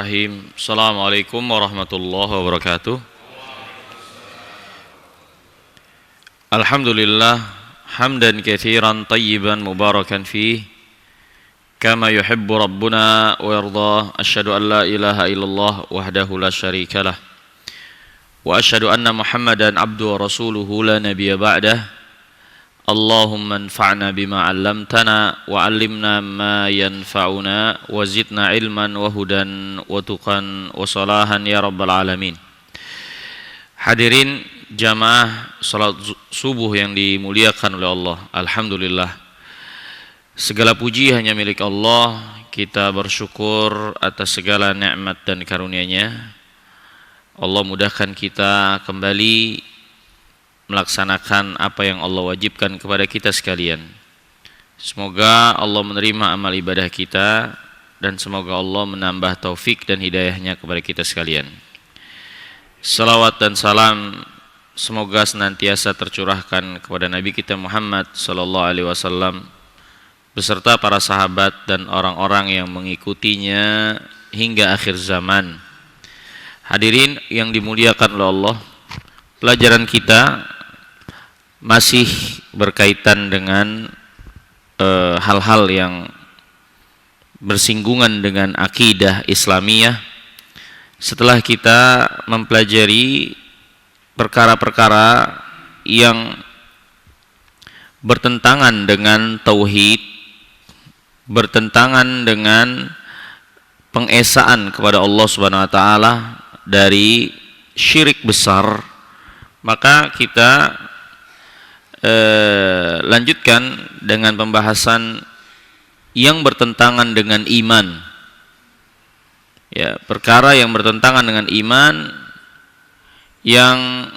Assalamualaikum warahmatullahi wabarakatuh. Alhamdulillah hamdan katsiran tayyiban mubarakan fih kama yuhibbu rabbuna wa yardah. Asyhadu an la ilaha illallah wahdahu la syarikalah wa asyhadu anna Muhammadan abduhu wa rasuluhu la nabiyya ba'dah. Allahumma anfa'na bima 'allamtana wa 'allimna ma yanfa'una wa zidna ilman wa hudan wa tuqan wa salahan ya rabbal alamin. Hadirin jamaah salat subuh yang dimuliakan oleh Allah. Alhamdulillah, segala puji hanya milik Allah. Kita bersyukur atas segala nikmat dan karunia-Nya. Allah mudahkan kita kembali melaksanakan apa yang Allah wajibkan kepada kita sekalian. Semoga Allah menerima amal ibadah kita dan semoga Allah menambah taufik dan hidayahnya kepada kita sekalian. Salawat dan salam semoga senantiasa tercurahkan kepada Nabi kita Muhammad sallallahu alaihi wasallam beserta para sahabat dan orang-orang yang mengikutinya hingga akhir zaman. Hadirin yang dimuliakan oleh Allah, pelajaran kita masih berkaitan dengan hal-hal yang bersinggungan dengan akidah Islamiyah. Setelah kita mempelajari perkara-perkara yang bertentangan dengan tauhid, bertentangan dengan pengesaan kepada Allah Subhanahu wa taala dari syirik besar, maka kita lanjutkan dengan pembahasan yang bertentangan dengan iman. Ya, perkara yang bertentangan dengan iman yang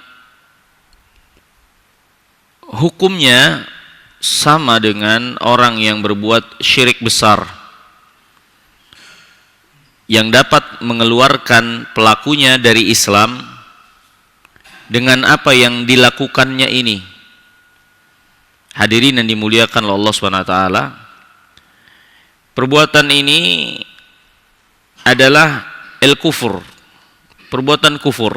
hukumnya sama dengan orang yang berbuat syirik besar, yang dapat mengeluarkan pelakunya dari Islam dengan apa yang dilakukannya ini. Hadirin yang dimuliakan oleh Allah Subhanahu wa taala, perbuatan ini adalah kufur, perbuatan kufur.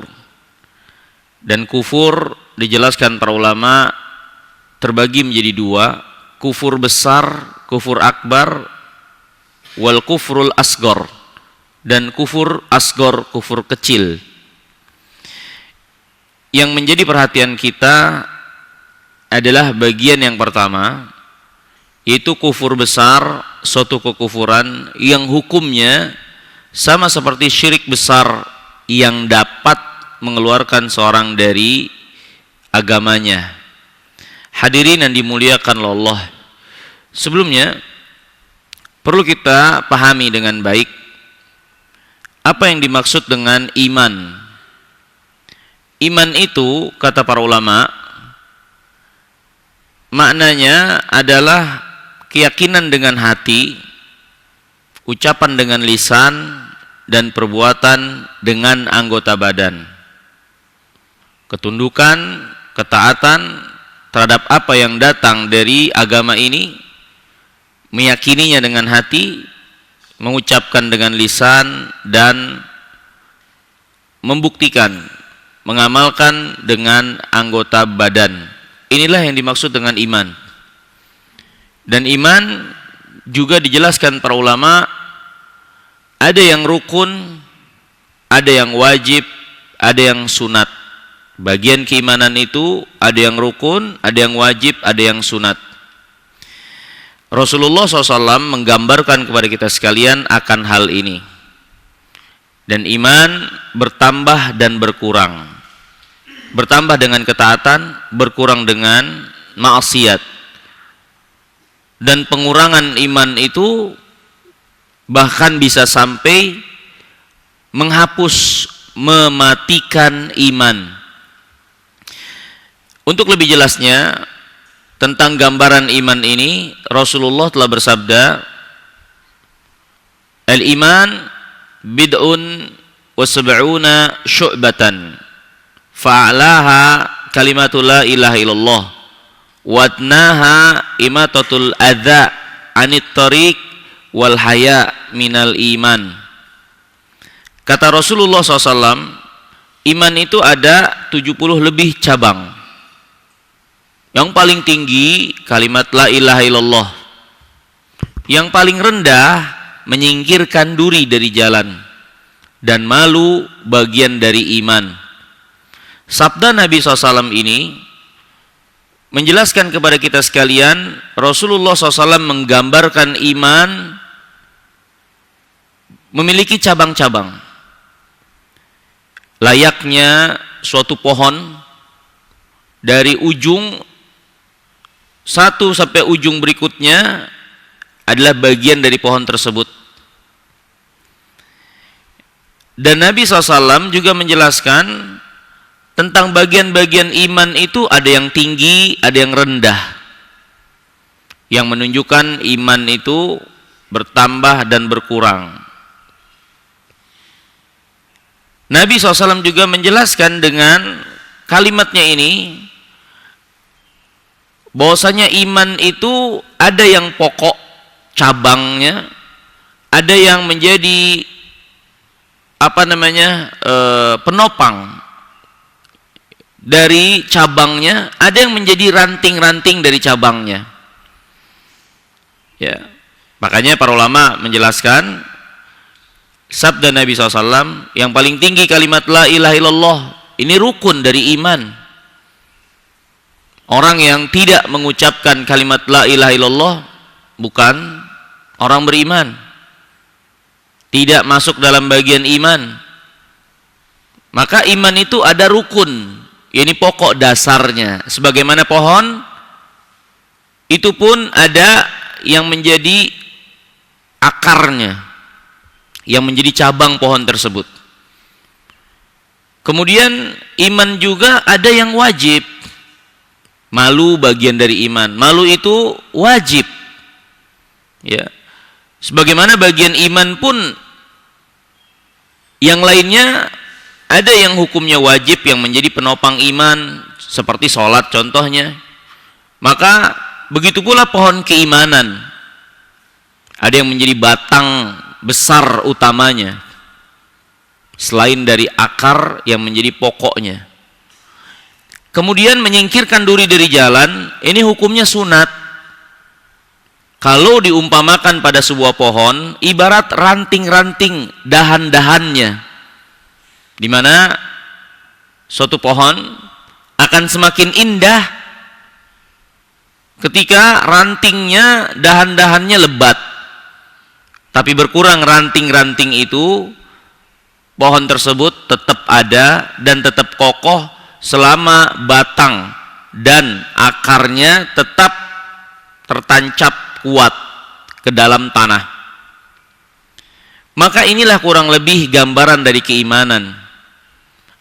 Dan kufur dijelaskan para ulama terbagi menjadi dua, kufur besar, kufur akbar, wal kufrul asgor, dan kufur asgor, kufur kecil. Yang menjadi perhatian kita adalah bagian yang pertama, yaitu kufur besar, suatu kekufuran yang hukumnya sama seperti syirik besar yang dapat mengeluarkan seorang dari agamanya. Hadirin yang dimuliakan Allah, sebelumnya perlu kita pahami dengan baik apa yang dimaksud dengan iman. Iman itu, kata para ulama, maknanya adalah keyakinan dengan hati, ucapan dengan lisan, dan perbuatan dengan anggota badan. Ketundukan, ketaatan terhadap apa yang datang dari agama ini, meyakininya dengan hati, mengucapkan dengan lisan, dan membuktikan, mengamalkan dengan anggota badan. Inilah yang dimaksud dengan iman. Dan iman juga dijelaskan para ulama, ada yang rukun, ada yang wajib, ada yang sunat. Bagian keimanan itu ada yang rukun, ada yang wajib, ada yang sunat. Rasulullah SAW menggambarkan kepada kita sekalian akan hal ini. Dan iman bertambah dan berkurang. Bertambah dengan ketaatan, berkurang dengan maksiat. Dan pengurangan iman itu bahkan bisa sampai menghapus, mematikan iman. Untuk lebih jelasnya tentang gambaran iman ini, Rasulullah telah bersabda, "Al-iman bid'un wa sab'una syu'batan. Fa'alaha kalimatul la ilaha illallah wadnaha imatatul adza anit tariq wal haya minal iman." Kata Rasulullah SAW, iman itu ada 70 lebih cabang. Yang paling tinggi kalimat la ilaha illallah. Yang paling rendah menyingkirkan duri dari jalan. Dan malu bagian dari iman. Sabda Nabi SAW ini menjelaskan kepada kita sekalian, Rasulullah SAW menggambarkan iman memiliki cabang-cabang. Layaknya suatu pohon, dari ujung satu sampai ujung berikutnya adalah bagian dari pohon tersebut. Dan Nabi SAW juga menjelaskan tentang bagian-bagian iman itu ada yang tinggi, ada yang rendah, yang menunjukkan iman itu bertambah dan berkurang. Nabi SAW juga menjelaskan dengan kalimatnya ini bahwasanya iman itu ada yang pokok cabangnya, ada yang menjadi penopang dari cabangnya, ada yang menjadi ranting-ranting dari cabangnya. Ya, makanya para ulama menjelaskan sabda Nabi SAW, yang paling tinggi kalimat la ilaha illallah, ini rukun dari iman. Orang yang tidak mengucapkan kalimat la ilaha illallah bukan orang beriman, tidak masuk dalam bagian iman. Maka iman itu ada rukun, ini pokok dasarnya. Sebagaimana pohon, itu pun ada yang menjadi akarnya, yang menjadi cabang pohon tersebut. Kemudian iman juga ada yang wajib. Malu bagian dari iman. Malu itu wajib. Ya. Sebagaimana bagian iman pun yang lainnya ada yang hukumnya wajib, yang menjadi penopang iman, seperti sholat contohnya. Maka begitu pula pohon keimanan. Ada yang menjadi batang besar utamanya selain dari akar yang menjadi pokoknya. Kemudian menyingkirkan duri dari jalan, ini hukumnya sunat. Kalau diumpamakan pada sebuah pohon, ibarat ranting-ranting dahan-dahannya, di mana suatu pohon akan semakin indah ketika rantingnya, dahan-dahannya lebat. Tapi berkurang ranting-ranting itu, pohon tersebut tetap ada dan tetap kokoh selama batang dan akarnya tetap tertancap kuat ke dalam tanah. Maka inilah kurang lebih gambaran dari keimanan.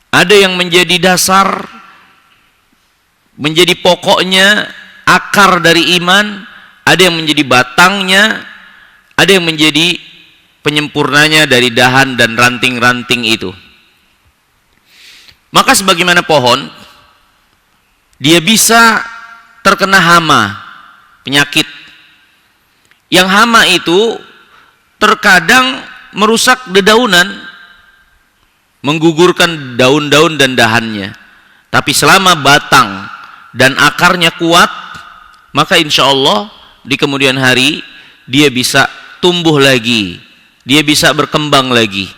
Ada yang menjadi dasar, menjadi pokoknya, akar dari iman, ada yang menjadi batangnya, ada yang menjadi penyempurnanya dari dahan dan ranting-ranting itu. Maka sebagaimana pohon, dia bisa terkena hama, penyakit. Yang hama itu terkadang merusak dedaunan, menggugurkan daun-daun dan dahannya. Tapi selama batang dan akarnya kuat, maka insya Allah di kemudian hari dia bisa tumbuh lagi, dia bisa berkembang lagi.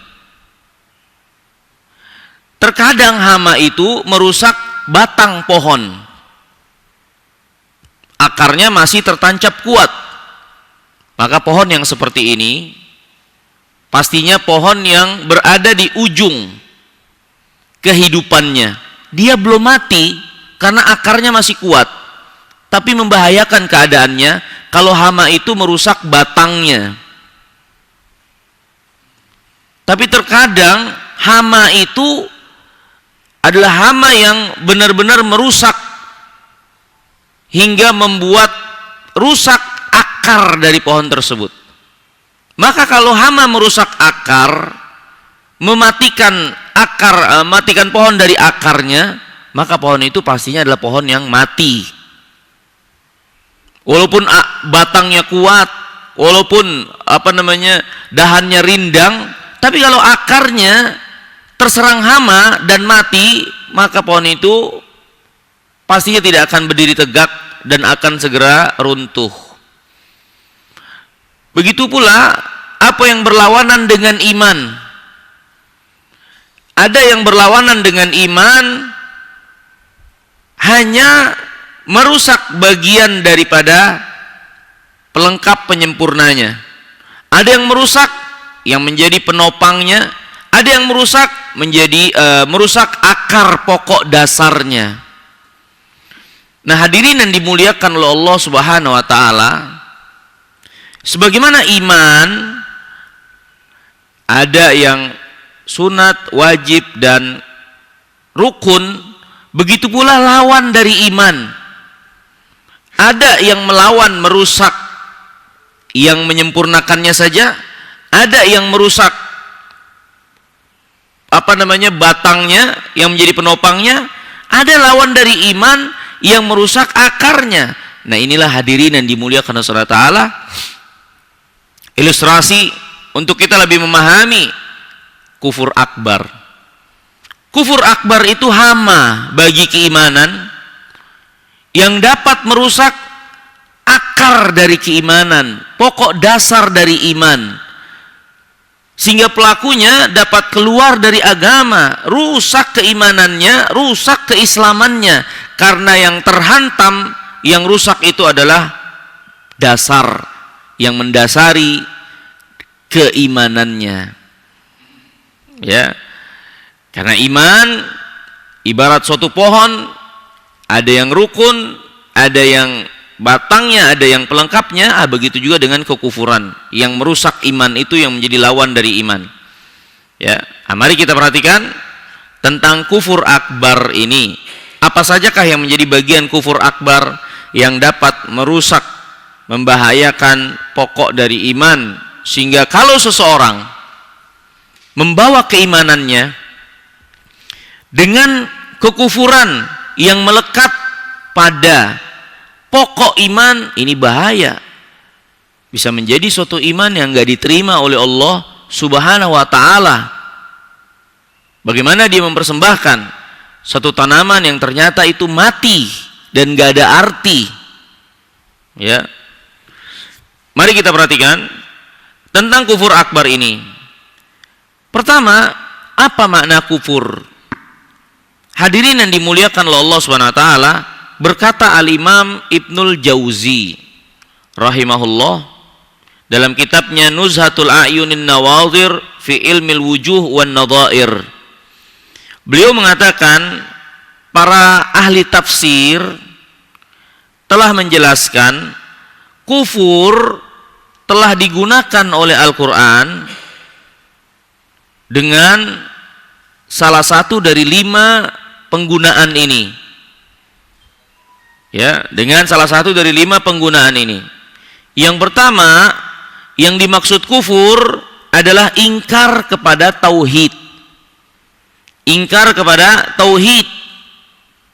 Terkadang hama itu merusak batang pohon, akarnya masih tertancap kuat. Maka pohon yang seperti ini pastinya pohon yang berada di ujung kehidupannya. Dia belum mati karena akarnya masih kuat, tapi membahayakan keadaannya kalau hama itu merusak batangnya. Tapi terkadang hama itu adalah hama yang benar-benar merusak hingga membuat rusak akar dari pohon tersebut. Maka kalau hama merusak akar, mematikan akar, matikan pohon dari akarnya, maka pohon itu pastinya adalah pohon yang mati. Walaupun batangnya kuat, walaupun dahannya rindang, Tapi kalau akarnya terserang hama dan mati, maka pohon itu pastinya tidak akan berdiri tegak dan akan segera runtuh. Begitu pula apa yang berlawanan dengan iman. Ada yang berlawanan dengan iman hanya merusak bagian daripada pelengkap penyempurnanya. Ada yang merusak yang menjadi penopangnya, ada yang merusak menjadi merusak akar pokok dasarnya. Nah, hadirin yang dimuliakan oleh Allah Subhanahu wa taala, sebagaimana iman ada yang sunat, wajib dan rukun, begitu pula lawan dari iman. Ada yang melawan, merusak yang menyempurnakannya saja, ada yang merusak batangnya yang menjadi penopangnya, ada lawan dari iman yang merusak akarnya. Nah, inilah hadirin yang dimuliakan Allah Taala, ilustrasi untuk kita lebih memahami kufur akbar. Kufur akbar itu hama bagi keimanan yang dapat merusak akar dari keimanan, pokok dasar dari iman, sehingga pelakunya dapat keluar dari agama, rusak keimanannya, rusak keislamannya, karena yang terhantam, yang rusak itu adalah dasar yang mendasari keimanannya. Ya, karena iman ibarat suatu pohon, ada yang rukun, ada yang batangnya, ada yang pelengkapnya. Begitu juga dengan kekufuran yang merusak iman itu, yang menjadi lawan dari iman. Ya, mari kita perhatikan tentang kufur akbar ini. Apa sajakah yang menjadi bagian kufur akbar yang dapat merusak, membahayakan pokok dari iman, sehingga kalau seseorang membawa keimanannya dengan kekufuran yang melekat pada pokok iman, ini bahaya. Bisa menjadi suatu iman yang enggak diterima oleh Allah Subhanahu wa taala. Bagaimana dia mempersembahkan satu tanaman yang ternyata itu mati dan enggak ada arti. Ya. Mari kita perhatikan tentang kufur akbar ini. Pertama, apa makna kufur? Hadirin yang dimuliakan oleh Allah Subhanahu wa taala, berkata Al-Imam Ibnul Jauzi rahimahullah dalam kitabnya Nuzhatul A'yunin Nawadhir fi Ilmil Wujuh wan Nadhair. Beliau mengatakan para ahli tafsir telah menjelaskan kufur telah digunakan oleh Al-Qur'an dengan salah satu dari 5 penggunaan ini. Ya, dengan salah satu dari 5 penggunaan ini. Yang pertama, yang dimaksud kufur adalah ingkar kepada tauhid. Ingkar kepada tauhid,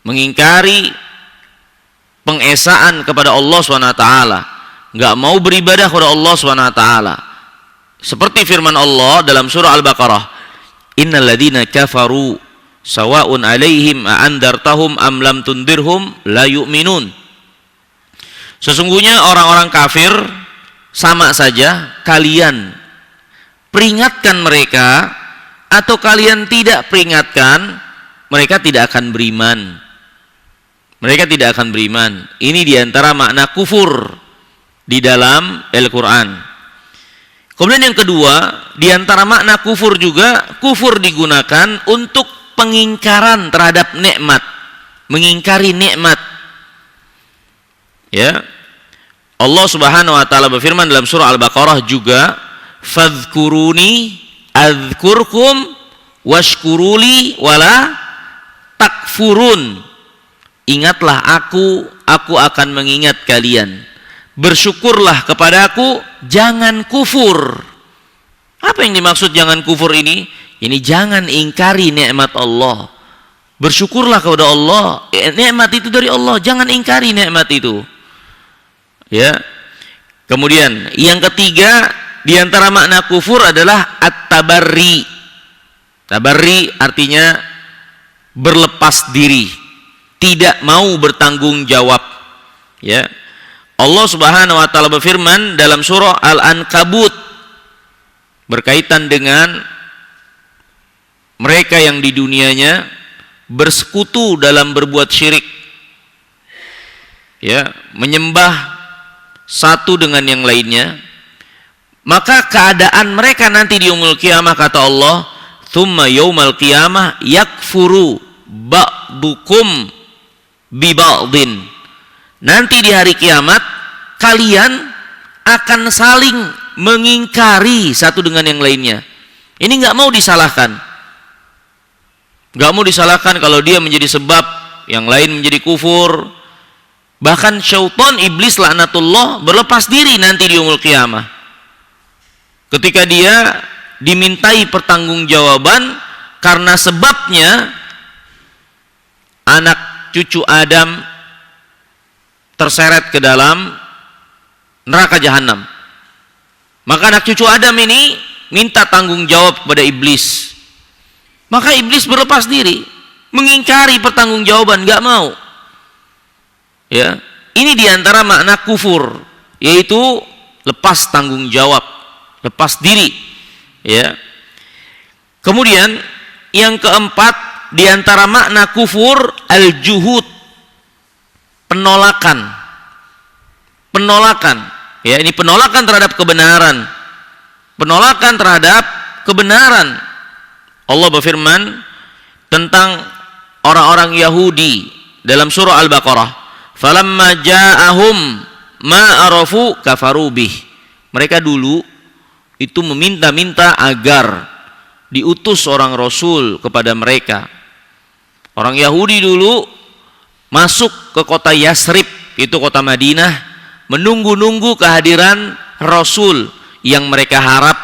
mengingkari pengesaan kepada Allah SWT, enggak mau beribadah kepada Allah SWT. Seperti firman Allah dalam surah Al-Baqarah, innal ladzina kafaru sawa'un 'alaihim a'andartahum am lam tundirhum la yu'minun. Sesungguhnya orang-orang kafir sama saja kalian peringatkan mereka atau kalian tidak peringatkan, mereka tidak akan beriman. Mereka tidak akan beriman. Ini diantara makna kufur di dalam Al-Quran. Kemudian yang kedua, diantara makna kufur juga, kufur digunakan untuk pengingkaran terhadap nikmat, mengingkari nikmat. Ya, Allah Subhanahu wa taala berfirman dalam surah Al-Baqarah juga, fadhkuruni adzkurkum washkuruli wala takfurun. Ingatlah aku akan mengingat kalian. Bersyukurlah kepadaku, jangan kufur. Apa yang dimaksud jangan kufur ini? Ini jangan ingkari nikmat Allah. Bersyukurlah kepada Allah. Nikmat itu dari Allah, jangan ingkari nikmat itu. Ya. Kemudian yang ketiga, di antara makna kufur adalah at-tabarri. Tabarri artinya berlepas diri, tidak mau bertanggung jawab. Ya. Allah Subhanahu wa taala berfirman dalam surah Al-Ankabut berkaitan dengan mereka yang di dunianya bersekutu dalam berbuat syirik. Ya, menyembah satu dengan yang lainnya. Maka keadaan mereka nanti di yaumul qiyamah, kata Allah, "Tsumma yaumal qiyamah yakfuru ba'dukum bi ba'din." Nanti di hari kiamat kalian akan saling mengingkari satu dengan yang lainnya. Ini nggak mau disalahkan. Nggak mau disalahkan kalau dia menjadi sebab yang lain menjadi kufur. Bahkan syaitan, iblis laknatullah, berlepas diri nanti di yaumul qiyamah. Ketika dia dimintai pertanggungjawaban karena sebabnya anak cucu Adam terseret ke dalam neraka jahanam. Maka anak cucu Adam ini minta tanggung jawab kepada iblis. Maka iblis berlepas diri, mengingkari pertanggungjawaban, nggak mau. Ya, ini diantara makna kufur, yaitu lepas tanggung jawab, lepas diri. Ya. Kemudian yang keempat diantara makna kufur al-juhud, penolakan. Penolakan. Ya, ini penolakan terhadap kebenaran. Penolakan terhadap kebenaran. Allah berfirman tentang orang-orang Yahudi dalam surah Al-Baqarah, "Falamma ja'ahum ma arafu kafaru bih." Mereka dulu itu meminta-minta agar diutus seorang rasul kepada mereka. Orang Yahudi dulu masuk ke kota Yasrib, itu kota Madinah, menunggu-nunggu kehadiran rasul yang mereka harap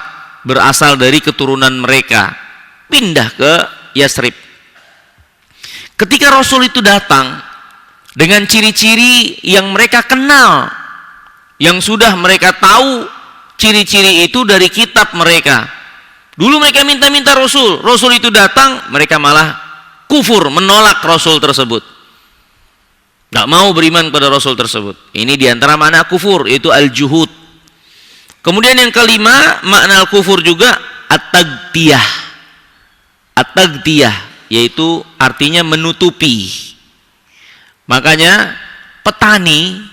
berasal dari keturunan mereka, pindah ke Yasrib. Ketika rasul itu datang dengan ciri-ciri yang mereka kenal, yang sudah mereka tahu ciri-ciri itu dari kitab mereka. Dulu mereka minta-minta rasul, rasul itu datang, mereka malah kufur, menolak rasul tersebut. Gak mau beriman pada rasul tersebut. Ini diantara makna kufur, yaitu al-juhud. Kemudian yang kelima, makna al-kufur juga at-taghtiyah. At-taghtiyah, yaitu artinya menutupi. Makanya petani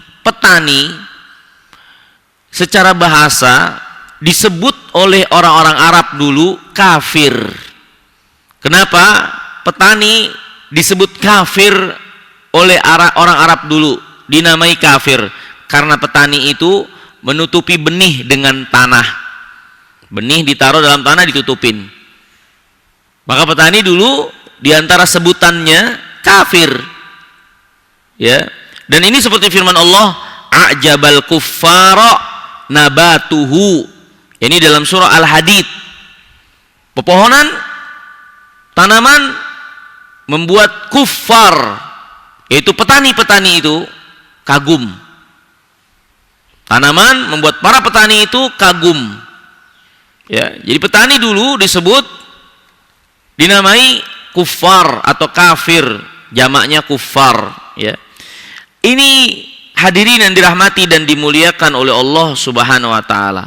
secara bahasa disebut oleh orang-orang Arab dulu kafir. Kenapa petani disebut kafir oleh orang Arab dulu, dinamai kafir? Karena petani itu menutupi benih dengan tanah. Benih ditaruh dalam tanah, ditutupin. Maka petani dulu diantara sebutannya kafir. Ya. Dan ini seperti firman Allah, "A'jabal kuffara nabatuhu." Ini dalam surah Al-Hadid. Pepohonan, tanaman membuat kuffar, yaitu petani-petani itu kagum. Tanaman membuat para petani itu kagum. Ya, jadi petani dulu disebut, dinamai kuffar atau kafir, jamaknya kuffar. Ya. Ini hadirin yang dirahmati dan dimuliakan oleh Allah Subhanahu wa taala.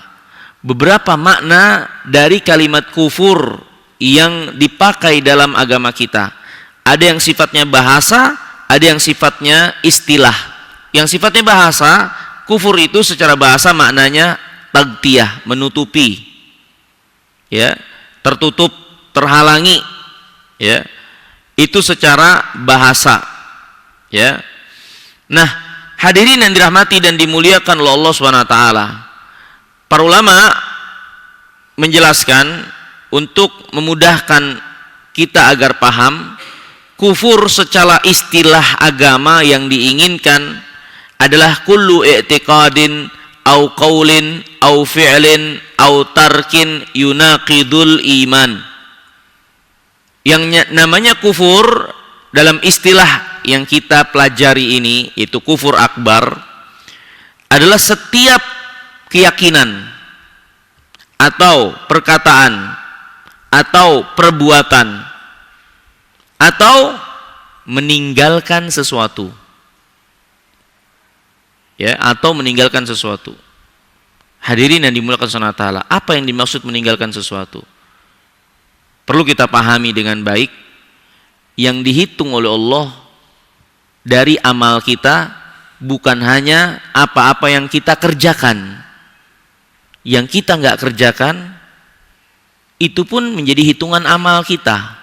Beberapa makna dari kalimat kufur yang dipakai dalam agama kita. Ada yang sifatnya bahasa, ada yang sifatnya istilah. Yang sifatnya bahasa, kufur itu secara bahasa maknanya taghtiyah, menutupi. Ya, tertutup, terhalangi. Ya. Itu secara bahasa. Ya. Nah, hadirin yang dirahmati dan dimuliakan oleh Allah Subhanahu wa taala. Para ulama menjelaskan untuk memudahkan kita agar paham, kufur secara istilah agama yang diinginkan adalah kullu i'tiqadin au qaulin au fi'lin au tarkin yunaqidul iman. Yang namanya kufur dalam istilah yang kita pelajari ini, itu kufur akbar, adalah setiap keyakinan, atau perkataan atau perbuatan atau meninggalkan sesuatu. Ya, atau meninggalkan sesuatu. Hadirin yang dimuliakan Allah Ta'ala, apa yang dimaksud meninggalkan sesuatu? Perlu kita pahami dengan baik. Yang dihitung oleh Allah dari amal kita bukan hanya apa-apa yang kita kerjakan. Yang kita nggak kerjakan itu pun menjadi hitungan amal kita.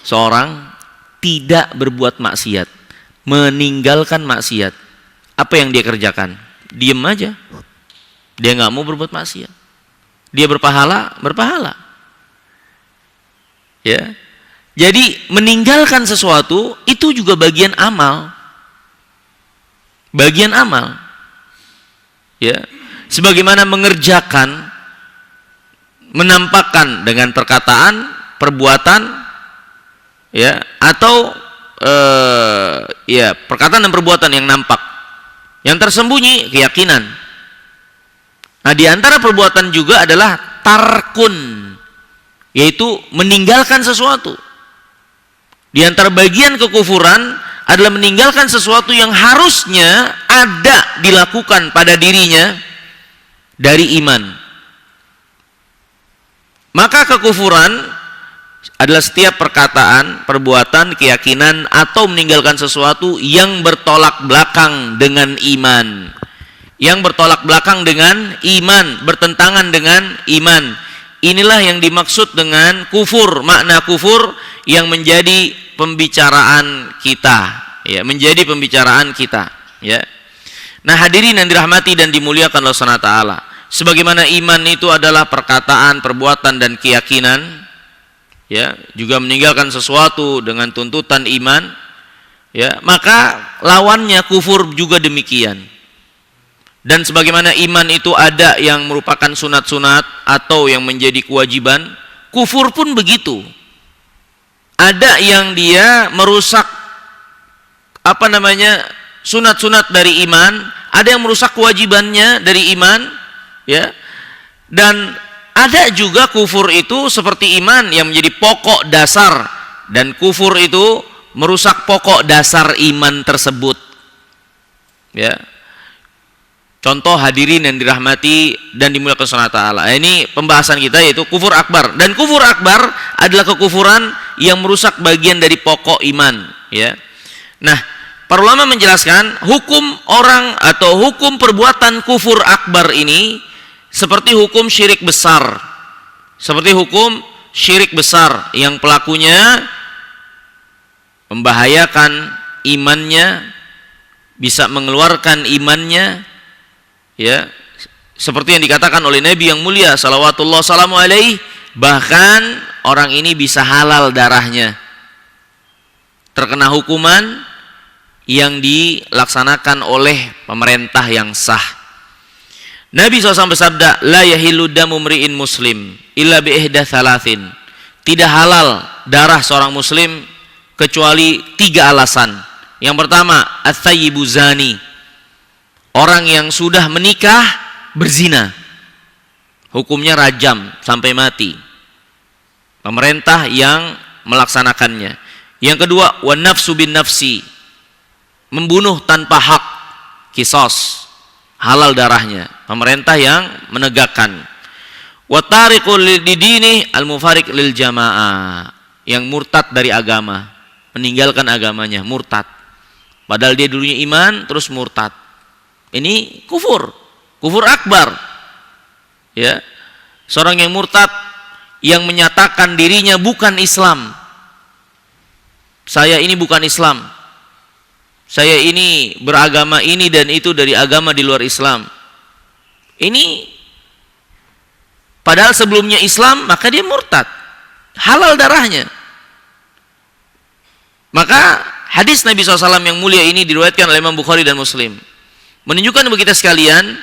Seorang tidak berbuat maksiat, meninggalkan maksiat, apa yang dia kerjakan? Diem aja. Dia nggak mau berbuat maksiat. Dia berpahala. Ya. Jadi meninggalkan sesuatu itu juga bagian amal. Bagian amal. Ya. Sebagaimana mengerjakan, menampakkan dengan perkataan, perbuatan, ya, atau ya, perkataan dan perbuatan yang nampak. Yang tersembunyi keyakinan. Nah, di antara perbuatan juga adalah tarkun, yaitu meninggalkan sesuatu. Di antara bagian kekufuran adalah meninggalkan sesuatu yang harusnya ada dilakukan pada dirinya dari iman. Maka kekufuran adalah setiap perkataan, perbuatan, keyakinan atau meninggalkan sesuatu yang bertolak belakang dengan iman. Yang bertolak belakang dengan iman, bertentangan dengan iman. Inilah yang dimaksud dengan kufur, makna kufur yang menjadi pembicaraan kita, ya, menjadi pembicaraan kita, ya. Nah, hadirin yang dirahmati dan dimuliakan Allah Subhanahu wa taala, sebagaimana iman itu adalah perkataan, perbuatan dan keyakinan, ya, juga meninggalkan sesuatu dengan tuntutan iman, ya, maka lawannya kufur juga demikian. Dan sebagaimana iman itu ada yang merupakan sunat-sunat atau yang menjadi kewajiban, kufur pun begitu. Ada yang dia merusak sunat-sunat dari iman, ada yang merusak kewajibannya dari iman, ya. Dan ada juga kufur itu seperti iman yang menjadi pokok dasar, dan kufur itu merusak pokok dasar iman tersebut, ya. Contoh hadirin yang dirahmati dan dimuliakan Allah Ta'ala. Ini pembahasan kita yaitu kufur akbar. Dan kufur akbar adalah kekufuran yang merusak bagian dari pokok iman, ya. Nah, para ulama menjelaskan hukum orang atau hukum perbuatan kufur akbar ini seperti hukum syirik besar. Seperti hukum syirik besar yang pelakunya membahayakan imannya, bisa mengeluarkan imannya, ya, seperti yang dikatakan oleh Nabi yang mulia salawatullah salamu alaihi, bahkan orang ini bisa halal darahnya, terkena hukuman yang dilaksanakan oleh pemerintah yang sah. Nabi SAW bersabda, la yahillu damu mri'in muslim illa bi ihda thalathin. Tidak halal darah seorang muslim kecuali 3 alasan. Yang pertama, at-thayyibu zani, orang yang sudah menikah berzina, hukumnya rajam sampai mati, pemerintah yang melaksanakannya. Yang kedua, wan nafsu bin nafsi, membunuh tanpa hak, kisos, halal darahnya, pemerintah yang menegakkan. Wa tariqul lidini al mufariq lil jamaah, yang murtad dari agama, meninggalkan agamanya, murtad, padahal dia dulunya iman terus murtad. Ini kufur akbar, ya. Seorang yang murtad yang menyatakan dirinya bukan Islam, saya ini bukan Islam, saya ini beragama ini dan itu dari agama di luar Islam. Ini padahal sebelumnya Islam, maka dia murtad, halal darahnya. Maka hadis Nabi SAW yang mulia ini diriwayatkan oleh Imam Bukhari dan Muslim, menunjukkan bagi kita sekalian,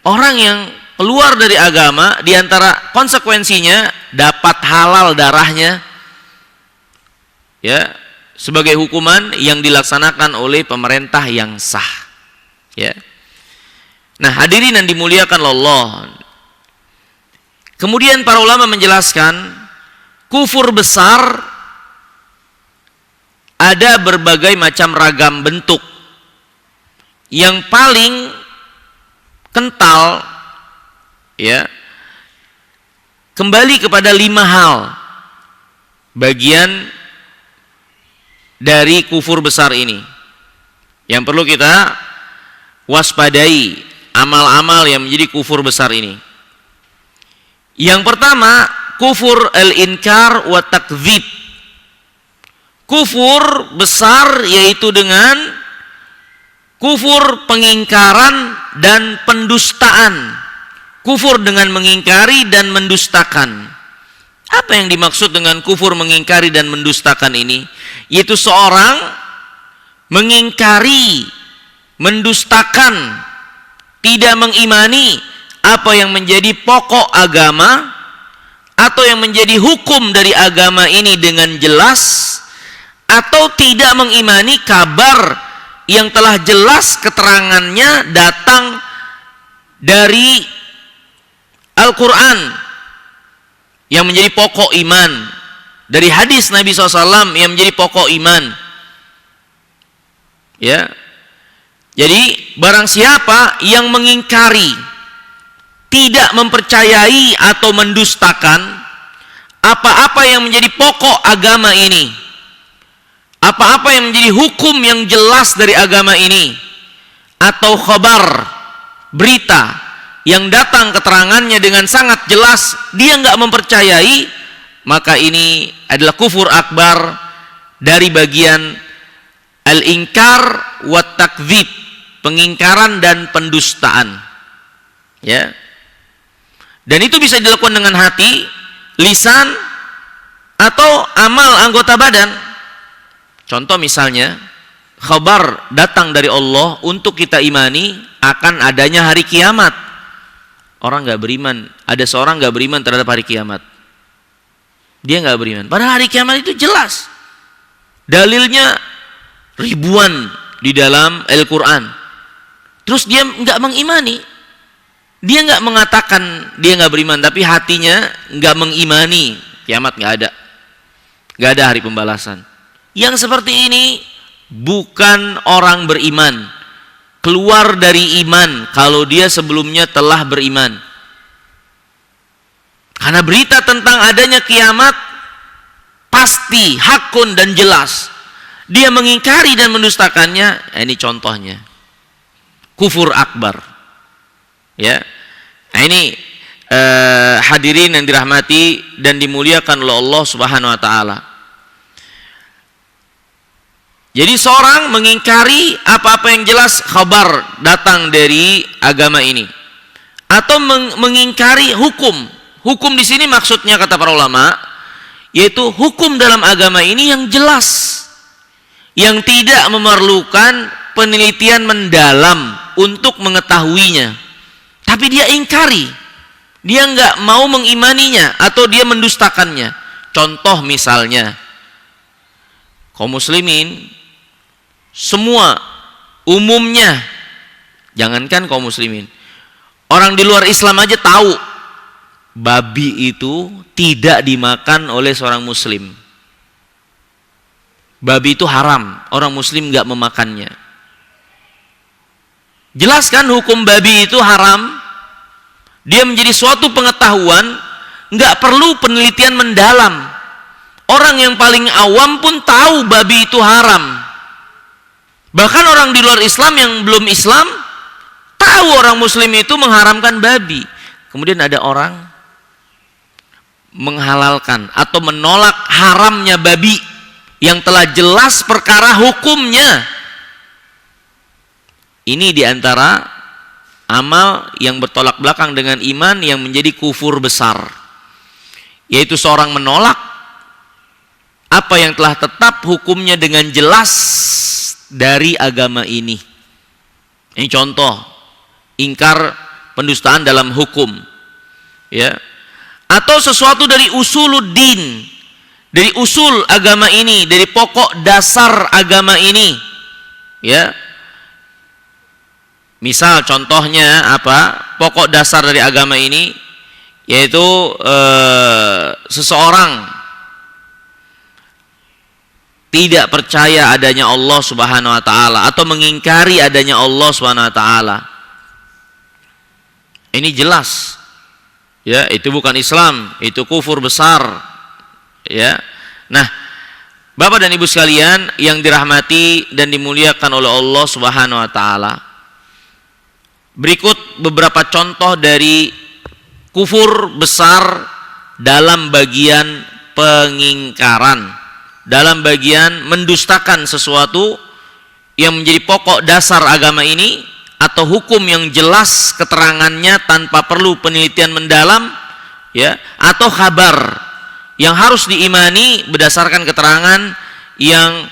orang yang keluar dari agama, diantara konsekuensinya dapat halal darahnya, ya, sebagai hukuman yang dilaksanakan oleh pemerintah yang sah, ya. Nah, hadirin yang dimuliakan Allah, Kemudian para ulama menjelaskan kufur besar ada berbagai macam ragam bentuk. Yang paling kental ya kembali kepada 5 hal bagian dari kufur besar ini yang perlu kita waspadai, amal-amal yang menjadi kufur besar ini. Yang pertama, kufur al-inkar wa takdzib. Kufur besar yaitu dengan kufur pengingkaran dan pendustaan. Kufur dengan mengingkari dan mendustakan. Apa yang dimaksud dengan kufur mengingkari dan mendustakan ini? Yaitu seorang mengingkari, mendustakan, tidak mengimani apa yang menjadi pokok agama atau yang menjadi hukum dari agama ini dengan jelas, atau tidak mengimani kabar yang telah jelas keterangannya datang dari Al-Quran yang menjadi pokok iman, dari hadis Nabi SAW yang menjadi pokok iman. Ya, jadi barang siapa yang mengingkari, tidak mempercayai atau mendustakan apa-apa yang menjadi pokok agama ini, apa-apa yang menjadi hukum yang jelas dari agama ini, atau khabar, berita yang datang keterangannya dengan sangat jelas, dia nggak mempercayai, maka ini adalah kufur akbar dari bagian al-inkar wa takdzib, pengingkaran dan pendustaan. Ya. Dan itu bisa dilakukan dengan hati, lisan, atau amal anggota badan. Contoh misalnya, khabar datang dari Allah untuk kita imani akan adanya hari kiamat. Orang nggak beriman, ada seorang nggak beriman terhadap hari kiamat. Dia nggak beriman. Padahal hari kiamat itu jelas. Dalilnya ribuan di dalam Al-Quran. Terus dia nggak mengimani. Dia nggak mengatakan dia nggak beriman, tapi hatinya nggak mengimani kiamat nggak ada. Nggak ada hari pembalasan. Yang seperti ini bukan orang beriman. Keluar dari iman kalau dia sebelumnya telah beriman. Karena berita tentang adanya kiamat pasti, hakun dan jelas. Dia mengingkari dan mendustakannya, ini contohnya. Kufur akbar. Ya. Nah ini hadirin yang dirahmati dan dimuliakan oleh Allah Subhanahu wa taala. Jadi seorang mengingkari apa-apa yang jelas khabar datang dari agama ini, atau mengingkari hukum. Hukum di sini maksudnya kata para ulama, yaitu hukum dalam agama ini yang jelas, yang tidak memerlukan penelitian mendalam untuk mengetahuinya. Tapi dia ingkari, dia nggak mau mengimaninya atau dia mendustakannya. Contoh misalnya, kaum muslimin semua umumnya, jangankan kaum muslimin, orang di luar Islam aja tahu babi itu tidak dimakan oleh seorang muslim. Babi itu haram, orang muslim nggak memakannya. Jelaskan hukum babi itu haram, dia menjadi suatu pengetahuan, nggak perlu penelitian mendalam. Orang yang paling awam pun tahu babi itu haram. Bahkan orang di luar Islam yang belum Islam tahu orang muslim itu mengharamkan babi. Kemudian ada orang menghalalkan atau menolak haramnya babi yang telah jelas perkara hukumnya. Ini diantara amal yang bertolak belakang dengan iman yang menjadi kufur besar, yaitu seorang menolak apa yang telah tetap hukumnya dengan jelas dari agama ini. Ini contoh ingkar pendustaan dalam hukum, ya. Atau sesuatu dari usuluddin, dari usul agama ini, dari pokok dasar agama ini, ya. Misal contohnya apa? Pokok dasar dari agama ini, yaitu seseorang tidak percaya adanya Allah Subhanahu wa taala atau mengingkari adanya Allah Subhanahu wa taala. Ini jelas. Ya, itu bukan Islam, itu kufur besar. Ya. Nah, Bapak dan Ibu sekalian yang dirahmati dan dimuliakan oleh Allah Subhanahu wa taala. Berikut beberapa contoh dari kufur besar dalam bagian pengingkaran, dalam bagian mendustakan sesuatu yang menjadi pokok dasar agama ini, atau hukum yang jelas keterangannya tanpa perlu penelitian mendalam, ya, atau kabar yang harus diimani berdasarkan keterangan yang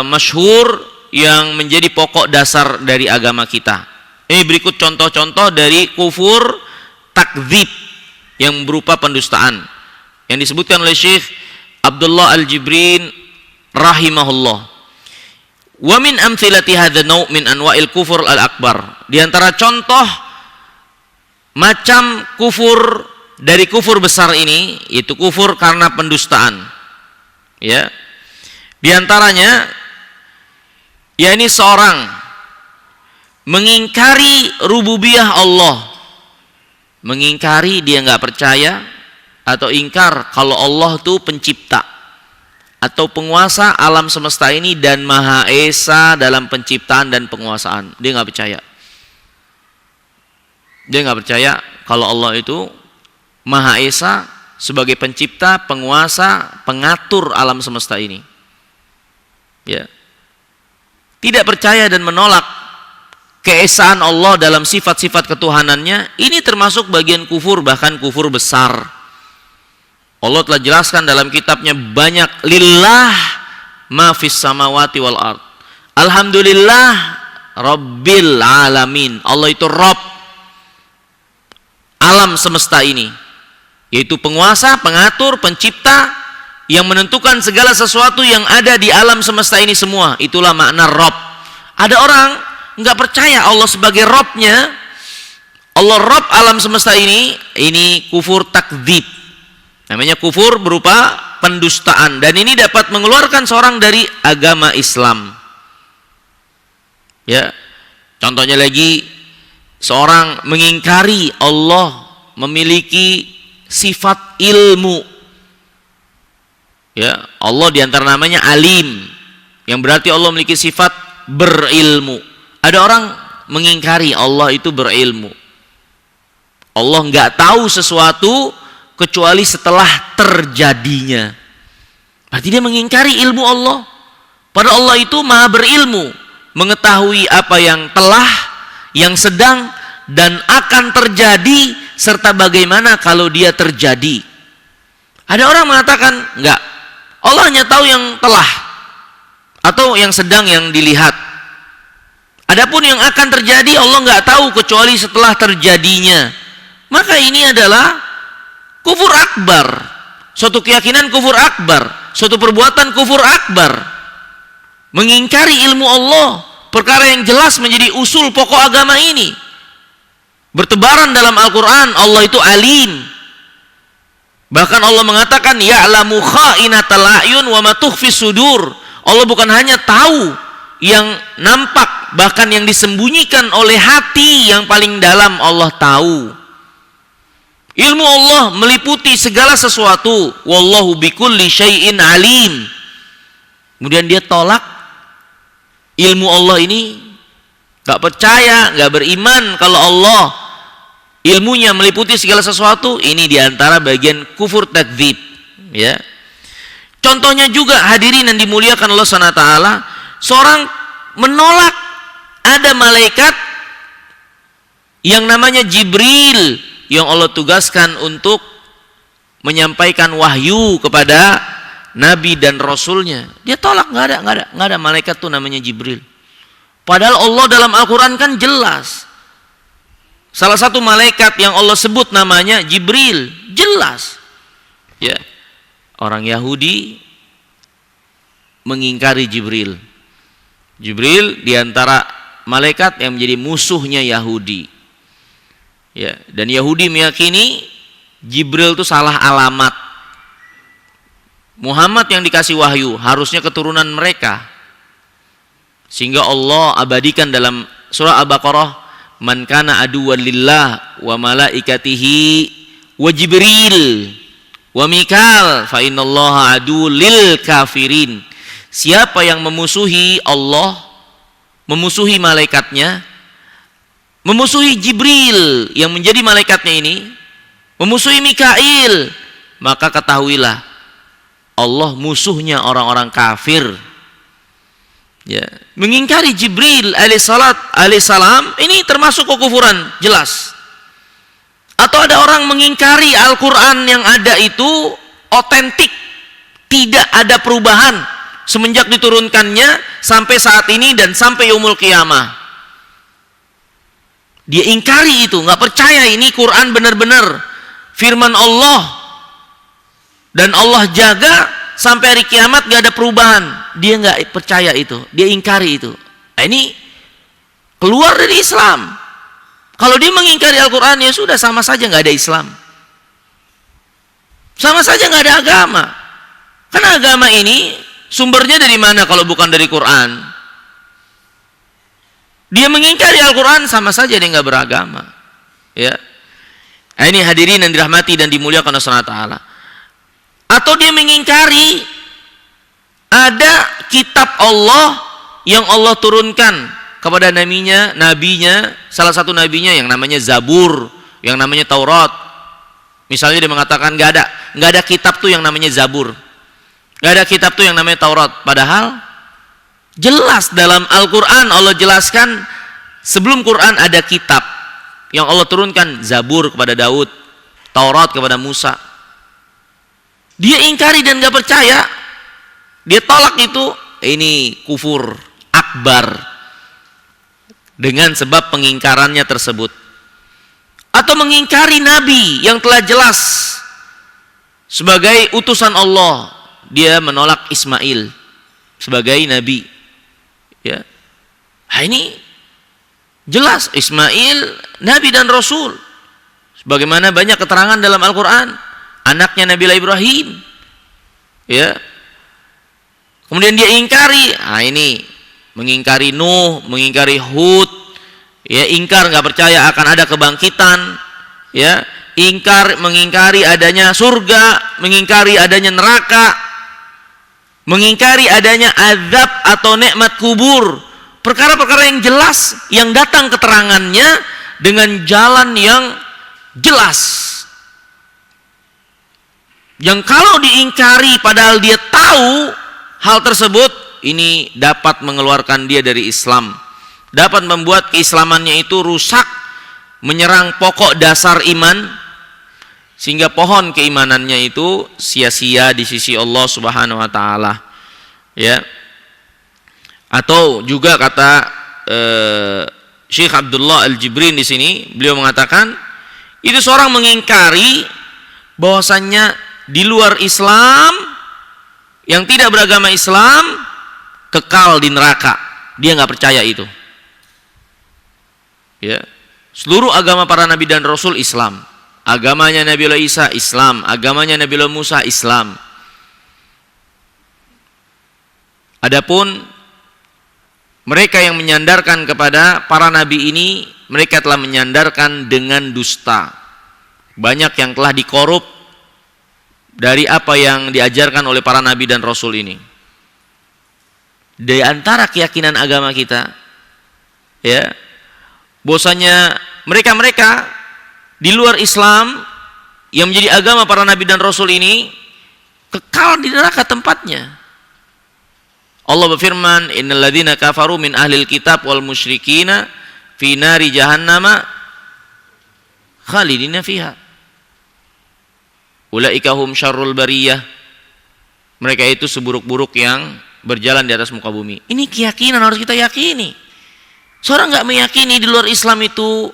masyhur yang menjadi pokok dasar dari agama kita. Ini berikut contoh-contoh dari kufur takdzib yang berupa pendustaan yang disebutkan oleh Syekh Abdullah Al-Jibrin rahimahullah. Wa min amthilati hadza naw' min anwa'il kufur al-akbar. Di antara contoh macam kufur dari kufur besar ini, yaitu kufur karena pendustaan. Ya. Di antaranya yakni seorang mengingkari rububiyah Allah. Mengingkari, dia enggak percaya atau ingkar kalau Allah itu pencipta atau penguasa alam semesta ini dan Maha Esa dalam penciptaan dan penguasaan. Dia enggak percaya. Dia enggak percaya kalau Allah itu Maha Esa sebagai pencipta, penguasa, pengatur alam semesta ini. Ya. Tidak percaya dan menolak keesaan Allah dalam sifat-sifat ketuhanannya, ini termasuk bagian kufur, bahkan kufur besar. Allah telah jelaskan dalam kitabnya banyak, lillah ma fis samawati wal ard. Alhamdulillah rabbil alamin. Allah itu Rabb alam semesta ini, yaitu penguasa, pengatur, pencipta yang menentukan segala sesuatu yang ada di alam semesta ini semua. Itulah makna Rabb. Ada orang enggak percaya Allah sebagai Rabb-nya, Allah Rabb alam semesta ini kufur takdzib. Namanya kufur berupa pendustaan, dan ini dapat mengeluarkan seorang dari agama Islam. Ya. Contohnya lagi, seorang mengingkari Allah memiliki sifat ilmu. Ya, Allah diantara namanya alim, yang berarti Allah memiliki sifat berilmu. Ada orang mengingkari Allah itu berilmu. Allah enggak tahu sesuatu kecuali setelah terjadinya. Berarti dia mengingkari ilmu Allah. Padahal Allah itu maha berilmu, mengetahui apa yang telah, yang sedang, dan akan terjadi, serta bagaimana kalau dia terjadi. Ada orang mengatakan, enggak, Allah hanya tahu yang telah atau yang sedang yang dilihat. Adapun yang akan terjadi Allah enggak tahu kecuali setelah terjadinya. Maka ini adalah kufur akbar, suatu keyakinan kufur akbar, suatu perbuatan kufur akbar. Mengingkari ilmu Allah, perkara yang jelas menjadi usul pokok agama ini. Bertebaran dalam Al-Quran, Allah itu alim. Bahkan Allah mengatakan, ya'lamu kha'inatal a'yun wa ma tukhfis sudur. Allah bukan hanya tahu yang nampak, bahkan yang disembunyikan oleh hati yang paling dalam Allah tahu. Ilmu Allah meliputi segala sesuatu. Wallahu bikulli syai'in alim. Kemudian dia tolak ilmu Allah ini, gak percaya, gak beriman kalau Allah ilmunya meliputi segala sesuatu. Ini diantara bagian kufur takdzib. Ya. Contohnya juga, hadirin yang dimuliakan Allah SWT, seorang menolak ada malaikat yang namanya Jibril, yang Allah tugaskan untuk menyampaikan wahyu kepada Nabi dan Rasulnya. Dia tolak, nggak ada malaikat tuh namanya Jibril. Padahal Allah dalam Al-Quran kan jelas. Salah satu malaikat yang Allah sebut namanya Jibril, jelas. Ya, orang Yahudi mengingkari Jibril. Jibril diantara malaikat yang menjadi musuhnya Yahudi. Ya, dan Yahudi meyakini Jibril itu salah alamat. Muhammad yang dikasih wahyu harusnya keturunan mereka. Sehingga Allah abadikan dalam surah Al-Baqarah, man kana aduwwan lillah wa malaikatihi wa Jibril wa Mikal fa innallaha aduwwul lil kafirin. Siapa yang memusuhi Allah, memusuhi malaikatnya, memusuhi Jibril yang menjadi malaikatnya ini, memusuhi Mikail, maka ketahuilah Allah musuhnya orang-orang kafir. Ya, mengingkari Jibril alaihissalam ini termasuk kekufuran jelas. Atau ada orang mengingkari Al-Quran yang ada itu otentik, tidak ada perubahan semenjak diturunkannya sampai saat ini dan sampai yaumul qiyamah. Dia ingkari itu, nggak percaya ini Quran benar-benar firman Allah dan Allah jaga sampai hari kiamat, nggak ada perubahan. Dia nggak percaya itu, dia ingkari itu. Nah, ini keluar dari Islam. Kalau dia mengingkari Al-Quran, ya sudah, sama saja nggak ada Islam, sama saja nggak ada agama. Karena agama ini sumbernya dari mana kalau bukan dari Quran? Dia mengingkari Al-Quran, sama saja dia nggak beragama. Ya, nah, ini hadirin yang dirahmati dan dimuliakan Allah Subhanahu wa taala. Atau dia mengingkari ada kitab Allah yang Allah turunkan kepada nabinya, salah satu nabinya yang namanya Zabur, yang namanya Taurat. Misalnya dia mengatakan nggak ada kitab tuh yang namanya Zabur, nggak ada kitab tuh yang namanya Taurat. Padahal jelas dalam Al-Quran Allah jelaskan sebelum Quran ada kitab yang Allah turunkan, Zabur kepada Daud, Taurat kepada Musa. Dia ingkari dan gak percaya, dia tolak itu. Ini kufur akbar dengan sebab pengingkarannya tersebut. Atau mengingkari Nabi yang telah jelas sebagai utusan Allah, dia menolak Ismail sebagai Nabi. Ya, nah, ini jelas Ismail Nabi dan Rasul, sebagaimana banyak keterangan dalam Al-Quran. Anaknya Nabi Ibrahim, ya. Kemudian dia ingkari, nah ini mengingkari Nuh, mengingkari Hud, ya, ingkar nggak percaya akan ada kebangkitan, ya, mengingkari adanya surga, mengingkari adanya neraka, mengingkari adanya azab atau nikmat kubur, perkara-perkara yang jelas yang datang keterangannya dengan jalan yang jelas. Yang kalau diingkari padahal dia tahu hal tersebut, ini dapat mengeluarkan dia dari Islam, dapat membuat keislamannya itu rusak, menyerang pokok dasar iman, sehingga pohon keimanannya itu sia-sia di sisi Allah Subhanahu wa taala. Ya. Atau juga kata Syekh Abdullah Al-Jibrin di sini, beliau mengatakan itu seorang mengingkari bahwasannya di luar Islam, yang tidak beragama Islam, kekal di neraka. Dia nggak percaya itu. Ya, seluruh agama para nabi dan rasul Islam. Agamanya Nabi Isa Islam, agamanya Nabi Musa Islam. Adapun mereka yang menyandarkan kepada para nabi ini, mereka telah menyandarkan dengan dusta. Banyak yang telah dikorup dari apa yang diajarkan oleh para nabi dan rasul ini. Di antara keyakinan agama kita, ya, bahwasanya mereka-mereka di luar Islam yang menjadi agama para nabi dan rasul ini kekal di neraka tempatnya. Allah berfirman, innal ladzina kafaru min ahlil kitab wal musyrikina fi nari jahannama khalidina fiha. Ulaika hum syarrul bariyah. Mereka itu seburuk-buruk yang berjalan di atas muka bumi. Ini keyakinan harus kita yakini. Seorang nggak meyakini di luar Islam itu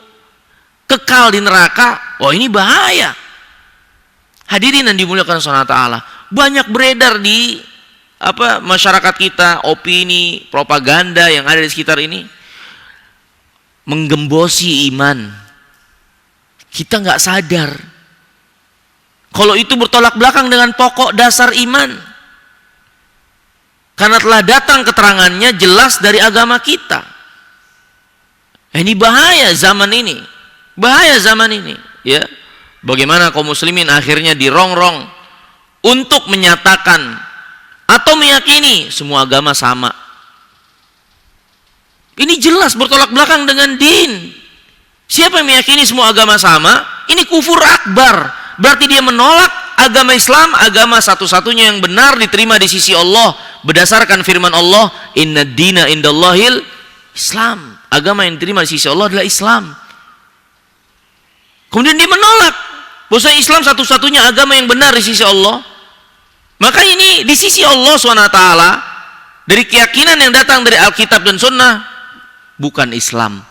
kekal di neraka, oh ini bahaya. Hadirin yang dimuliakan Subhanahu wa taala, banyak beredar di masyarakat kita opini, propaganda yang ada di sekitar ini menggembosi iman. Kita nggak sadar kalau itu bertolak belakang dengan pokok dasar iman. Karena telah datang keterangannya jelas dari agama kita. Ini bahaya zaman ini. Bahaya zaman ini, ya. Bagaimana kaum muslimin akhirnya dirongrong untuk menyatakan atau meyakini semua agama sama. Ini jelas bertolak belakang dengan din. Siapa yang meyakini semua agama sama, ini kufur akbar. Berarti dia menolak agama Islam, agama satu-satunya yang benar diterima di sisi Allah berdasarkan firman Allah, "Inna dina indallahil Islam." Agama yang diterima di sisi Allah adalah Islam. Kemudian dia menolak bahwa Islam satu-satunya agama yang benar di sisi Allah. Maka ini di sisi Allah SWT dari keyakinan yang datang dari Alkitab dan Sunnah bukan Islam.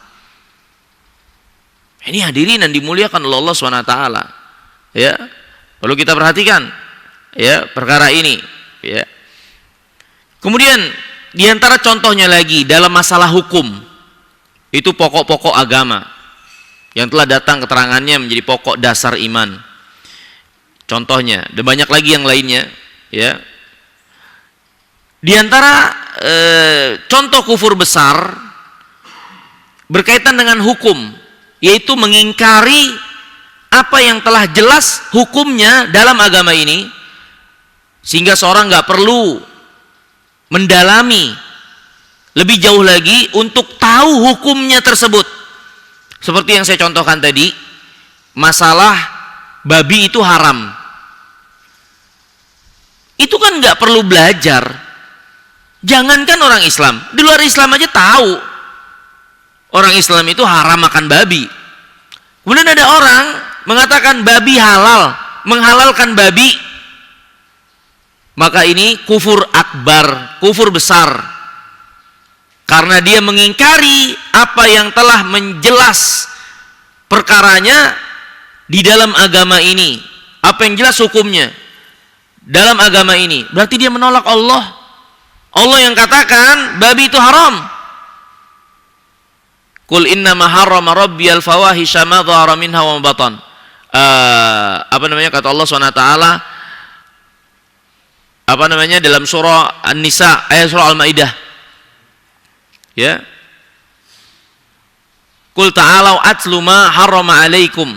Ini hadirin yang dimuliakan oleh Allah SWT. Ya, perlu kita perhatikan ya perkara ini. Ya. Kemudian diantara contohnya lagi dalam masalah hukum, itu pokok-pokok agama yang telah datang keterangannya menjadi pokok dasar iman. Contohnya, dan banyak lagi yang lainnya. Ya, diantara contoh kufur besar berkaitan dengan hukum, yaitu mengingkari apa yang telah jelas hukumnya dalam agama ini, sehingga seorang nggak perlu mendalami lebih jauh lagi untuk tahu hukumnya tersebut. Seperti yang saya contohkan tadi, masalah babi itu haram. Itu kan nggak perlu belajar. Jangankan orang Islam, di luar Islam aja tahu orang Islam itu haram makan babi. Kemudian ada orang mengatakan babi halal, menghalalkan babi, maka ini kufur akbar, kufur besar, karena dia mengingkari apa yang telah menjelas perkaranya di dalam agama ini, apa yang jelas hukumnya dalam agama ini. Berarti dia menolak Allah. Allah yang katakan babi itu haram. Qul innama harrama rabbiyal fawahisha ma dhahara minha wa ma batan. Kata Allah SWT dalam surah An-Nisa ayat surah Al-Maidah, ya, Qul ta'alau atlu ma harrama alaikum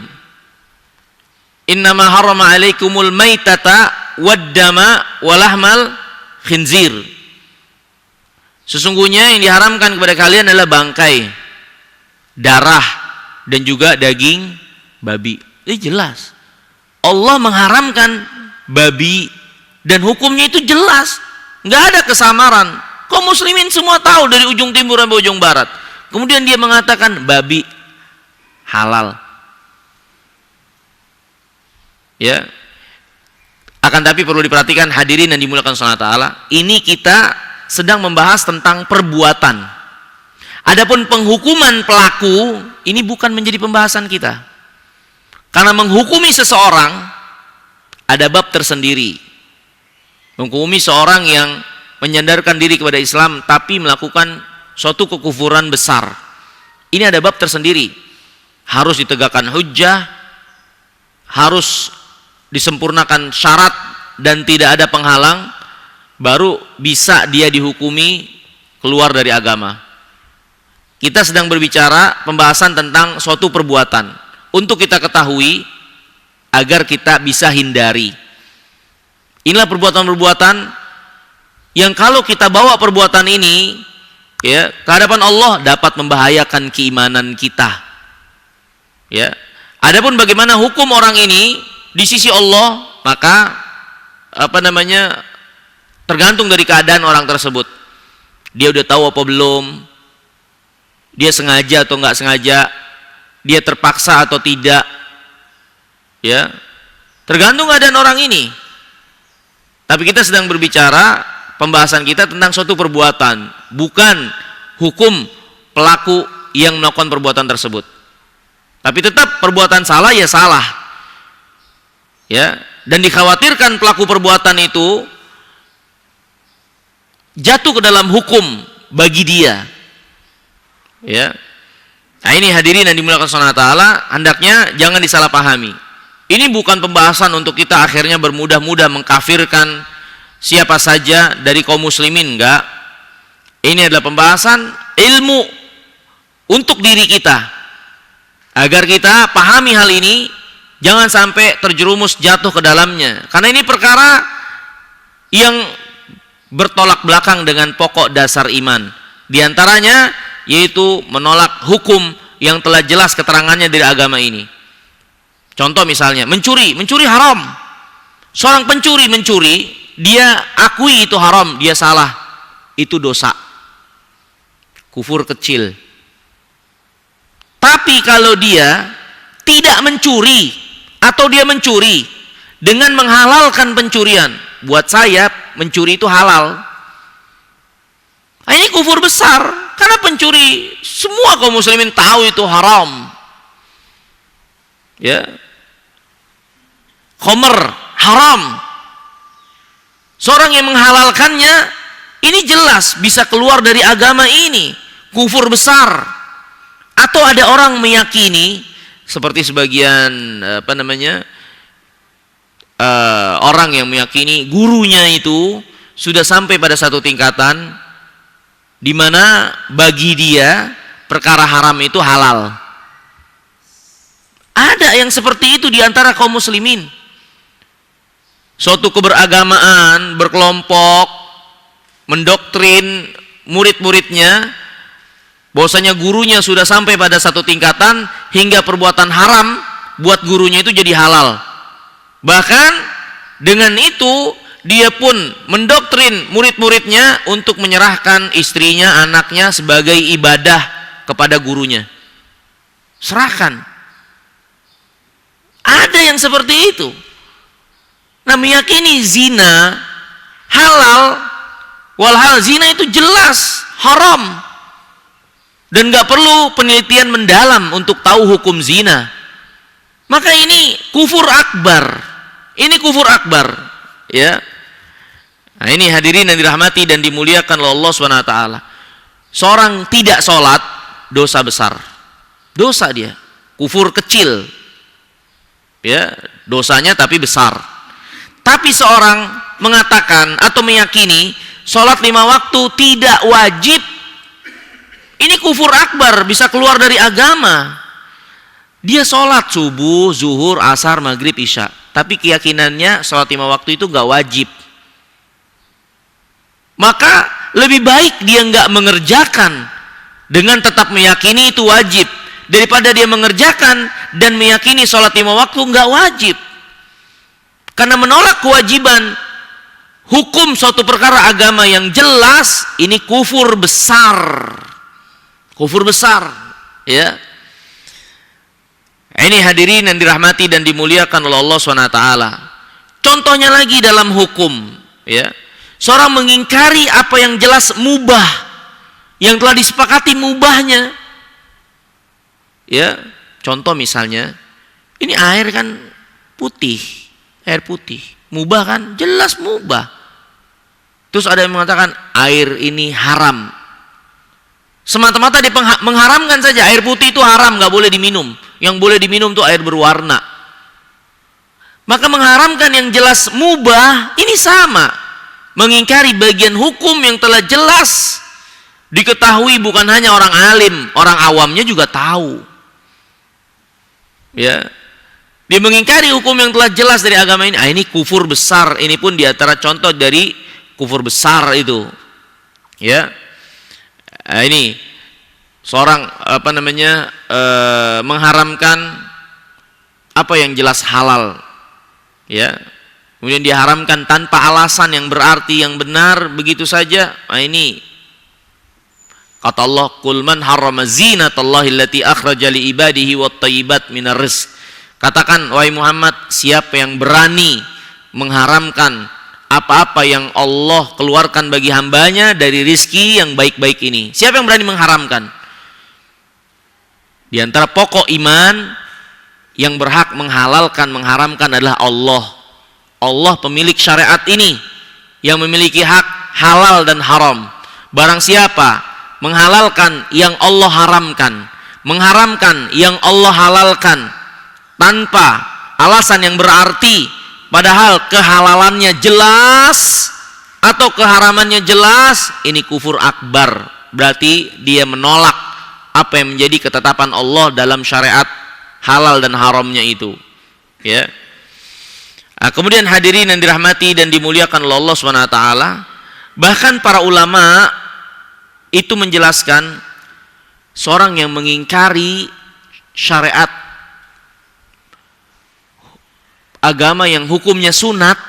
innama harrama alaikumul maitata waddama walahmal khinzir. Sesungguhnya yang diharamkan kepada kalian adalah bangkai, darah, dan juga daging babi. Ini jelas Allah mengharamkan babi dan hukumnya itu jelas, nggak ada kesamaran. Kaum muslimin semua tahu dari ujung timur sampai ujung barat. Kemudian dia mengatakan babi halal. Ya. Akan tapi perlu diperhatikan hadirin yang dimuliakan Allah Ta'ala, ini kita sedang membahas tentang perbuatan. Adapun penghukuman pelaku ini bukan menjadi pembahasan kita. Karena menghukumi seseorang ada bab tersendiri. Menghukumi seorang yang menyandarkan diri kepada Islam tapi melakukan suatu kekufuran besar, ini ada bab tersendiri. Harus ditegakkan hujjah, harus disempurnakan syarat dan tidak ada penghalang, baru bisa dia dihukumi keluar dari agama. Kita sedang berbicara pembahasan tentang suatu perbuatan untuk kita ketahui agar kita bisa hindari. Inilah perbuatan-perbuatan yang kalau kita bawa perbuatan ini ya ke hadapan Allah dapat membahayakan keimanan kita. Ya. Adapun bagaimana hukum orang ini di sisi Allah, maka tergantung dari keadaan orang tersebut. Dia udah tahu apa belum? Dia sengaja atau enggak sengaja? Dia terpaksa atau tidak? Ya. Tergantung keadaan orang ini. Tapi kita sedang berbicara pembahasan kita tentang suatu perbuatan, bukan hukum pelaku yang melakukan perbuatan tersebut. Tapi tetap perbuatan salah ya salah. Ya, dan dikhawatirkan pelaku perbuatan itu jatuh ke dalam hukum bagi dia. Ya. Nah, ini hadirin yang dimuliakan Allah Ta'ala, hendaknya jangan disalahpahami. Ini bukan pembahasan untuk kita akhirnya bermudah-mudah mengkafirkan siapa saja dari kaum muslimin, enggak. Ini adalah pembahasan ilmu untuk diri kita, agar kita pahami hal ini, jangan sampai terjerumus jatuh ke dalamnya. Karena ini perkara yang bertolak belakang dengan pokok dasar iman. Di antaranya yaitu menolak hukum yang telah jelas keterangannya dari agama ini. Contoh misalnya, mencuri haram. Seorang pencuri, dia akui itu haram, dia salah. Itu dosa. Kufur kecil. Tapi kalau dia tidak mencuri atau dia mencuri dengan menghalalkan pencurian, buat saya mencuri itu halal. Nah, ini kufur besar karena pencuri semua kaum muslimin tahu itu haram. Ya. Khamr haram. Seorang yang menghalalkannya ini jelas bisa keluar dari agama ini, kufur besar. Atau ada orang meyakini seperti sebagian orang yang meyakini gurunya itu sudah sampai pada satu tingkatan di mana bagi dia perkara haram itu halal. Ada yang seperti itu di antara kaum muslimin. Suatu keberagamaan berkelompok mendoktrin murid-muridnya bahwasanya gurunya sudah sampai pada satu tingkatan hingga perbuatan haram buat gurunya itu jadi halal. Bahkan dengan itu dia pun mendoktrin murid-muridnya untuk menyerahkan istrinya, anaknya sebagai ibadah kepada gurunya. Serahkan. Ada yang seperti itu. Nah, meyakini zina halal, walhal zina itu jelas haram. Dan gak perlu penelitian mendalam untuk tahu hukum zina. Maka ini kufur akbar. Ini kufur akbar. Ya. Nah, ini hadirin yang dirahmati dan dimuliakan oleh Allah SWT. Seorang tidak sholat, dosa besar. Dosa dia. Kufur kecil. Ya, dosanya tapi besar. Tapi seorang mengatakan atau meyakini sholat 5 waktu tidak wajib, ini kufur akbar, bisa keluar dari agama. Dia sholat subuh, zuhur, asar, maghrib, isya, tapi keyakinannya sholat 5 waktu itu gak wajib. Maka lebih baik dia gak mengerjakan dengan tetap meyakini itu wajib, daripada dia mengerjakan dan meyakini sholat 5 waktu gak wajib. Karena menolak kewajiban hukum suatu perkara agama yang jelas, ini kufur besar. Kufur besar, ya. Ini hadirin yang dirahmati dan dimuliakan oleh Allah SWT. Contohnya lagi dalam hukum, ya. Seorang mengingkari apa yang jelas mubah, yang telah disepakati mubahnya. Ya, contoh misalnya, ini air kan putih, air putih, mubah kan, jelas mubah. Terus ada yang mengatakan air ini haram. Semata-mata dia mengharamkan saja, air putih itu haram, gak boleh diminum. Yang boleh diminum itu air berwarna. Maka mengharamkan yang jelas mubah, ini sama. Mengingkari bagian hukum yang telah jelas diketahui bukan hanya orang alim, orang awamnya juga tahu. Ya. Dia mengingkari hukum yang telah jelas dari agama ini. Ini kufur besar. Ini pun diantara contoh dari kufur besar itu. Ya. Ini seorang mengharamkan apa yang jelas halal. Ya. Kemudian diharamkan tanpa alasan yang berarti yang benar begitu saja. Ini kata Allah, "Qul man harrama zinatallahi allati akhraja li ibadihi wat thayyibat minar rizq." Katakan wahai Muhammad, siapa yang berani mengharamkan apa-apa yang Allah keluarkan bagi hambanya dari rizki yang baik-baik ini? Siapa yang berani mengharamkan? Di antara pokok iman yang berhak menghalalkan, mengharamkan adalah Allah. Allah pemilik syariat ini yang memiliki hak halal dan haram. Barang siapa menghalalkan yang Allah haramkan, mengharamkan yang Allah halalkan tanpa alasan yang berarti padahal kehalalannya jelas atau keharamannya jelas, ini kufur akbar. Berarti dia menolak apa yang menjadi ketetapan Allah dalam syariat halal dan haramnya itu, ya. Nah, kemudian hadirin yang dirahmati dan dimuliakan oleh Allah SWT, bahkan para ulama itu menjelaskan seorang yang mengingkari syariat agama yang hukumnya sunat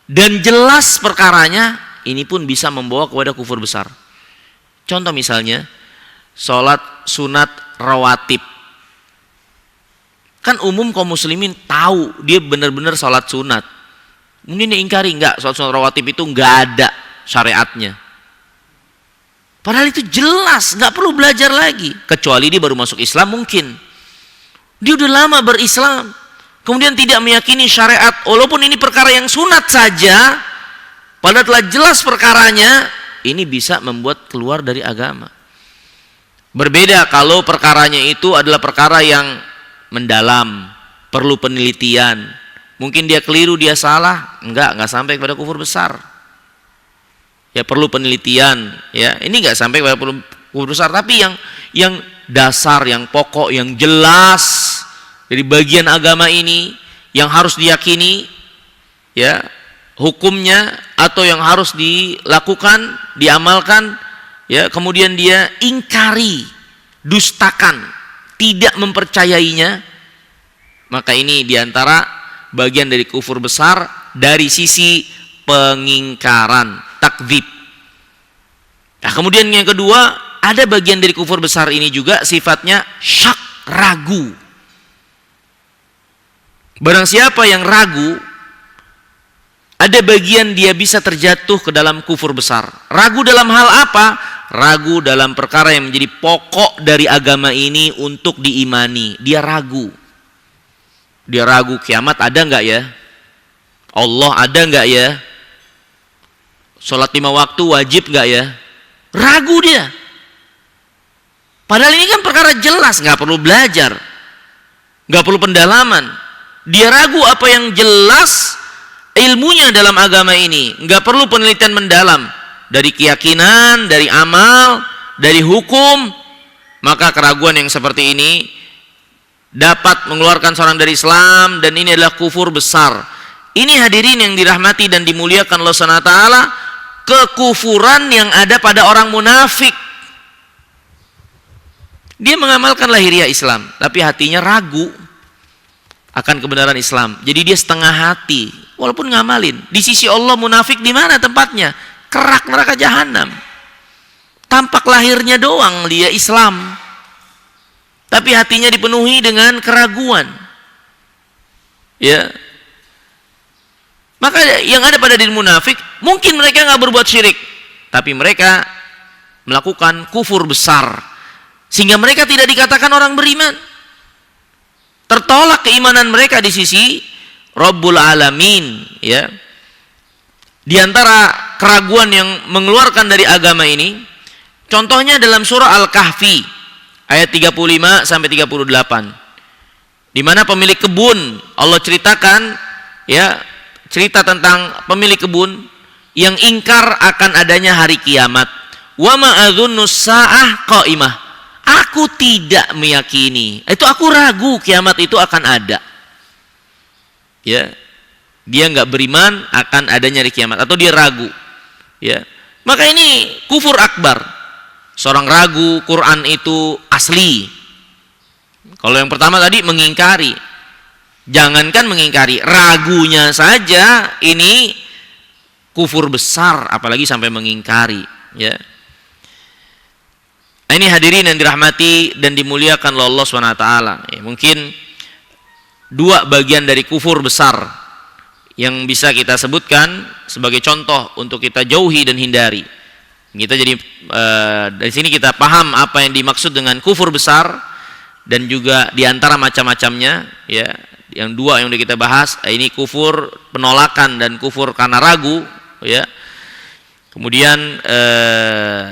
dan jelas perkaranya, ini pun bisa membawa kepada kufur besar. Contoh misalnya sholat sunat rawatib. Kan umum kaum muslimin tahu dia benar-benar sholat sunat. Mungkin dia ingkari, enggak, sholat sunat rawatib itu enggak ada syariatnya. Padahal itu jelas, enggak perlu belajar lagi. Kecuali dia baru masuk Islam mungkin. Dia udah lama berislam, kemudian tidak meyakini syariat, walaupun ini perkara yang sunat saja, padahal telah jelas perkaranya, ini bisa membuat keluar dari agama. Berbeda kalau perkaranya itu adalah perkara yang mendalam, perlu penelitian. Mungkin dia keliru, dia salah, enggak sampai kepada kufur besar. Ya perlu penelitian, ya. Ini enggak sampai kepada kufur besar, tapi yang dasar, yang pokok, yang jelas dari bagian agama ini yang harus diyakini, ya, hukumnya atau yang harus dilakukan, diamalkan, ya, kemudian dia ingkari, dustakan, tidak mempercayainya, maka ini diantara bagian dari kufur besar dari sisi pengingkaran, takdzib. Nah, kemudian yang kedua, ada bagian dari kufur besar ini juga sifatnya syak, ragu. Barang siapa yang ragu, ada bagian dia bisa terjatuh ke dalam kufur besar. Ragu dalam hal apa? Ragu dalam perkara yang menjadi pokok dari agama ini untuk diimani. Dia ragu. Dia ragu kiamat ada enggak ya? Allah ada enggak ya? Sholat 5 waktu wajib enggak ya? Ragu dia. Padahal ini kan perkara jelas, enggak perlu belajar, enggak perlu pendalaman. Dia ragu apa yang jelas ilmunya dalam agama ini, enggak perlu penelitian mendalam. Dari keyakinan, dari amal, dari hukum, maka keraguan yang seperti ini dapat mengeluarkan seorang dari Islam, dan ini adalah kufur besar. Ini hadirin yang dirahmati dan dimuliakan Allah SWT, kekufuran yang ada pada orang munafik. Dia mengamalkan lahiriah Islam, tapi hatinya ragu akan kebenaran Islam. Jadi dia setengah hati, walaupun ngamalin. Di sisi Allah munafik di mana tempatnya? Kerak neraka jahanam. Tampak lahirnya doang dia Islam, tapi hatinya dipenuhi dengan keraguan. Ya. Maka yang ada pada diri munafik, mungkin mereka nggak berbuat syirik, tapi mereka melakukan kufur besar, sehingga mereka tidak dikatakan orang beriman. Tertolak keimanan mereka di sisi Rabbul Alamin, ya. Di antara keraguan yang mengeluarkan dari agama ini, contohnya dalam surah Al-Kahfi ayat 35 sampai 38. Di mana pemilik kebun, Allah ceritakan, ya, cerita tentang pemilik kebun yang ingkar akan adanya hari kiamat. Wa ma adzunnu saah qaimah. Aku tidak meyakini, itu aku ragu kiamat itu akan ada. Ya. Dia enggak beriman akan adanya hari kiamat, atau dia ragu. Ya. Maka ini kufur akbar. Seorang ragu Quran itu asli. Kalau yang pertama tadi mengingkari. Jangankan mengingkari, ragunya saja ini kufur besar, apalagi sampai mengingkari, ya. Nah, ini hadirin yang dirahmati dan dimuliakan oleh Allah SWT. Ya, mungkin dua bagian dari kufur besar yang bisa kita sebutkan sebagai contoh untuk kita jauhi dan hindari. Kita jadi dari sini kita paham apa yang dimaksud dengan kufur besar, dan juga diantara macam-macamnya, ya. Yang dua yang sudah kita bahas, ini kufur penolakan dan kufur karena ragu, ya. Kemudian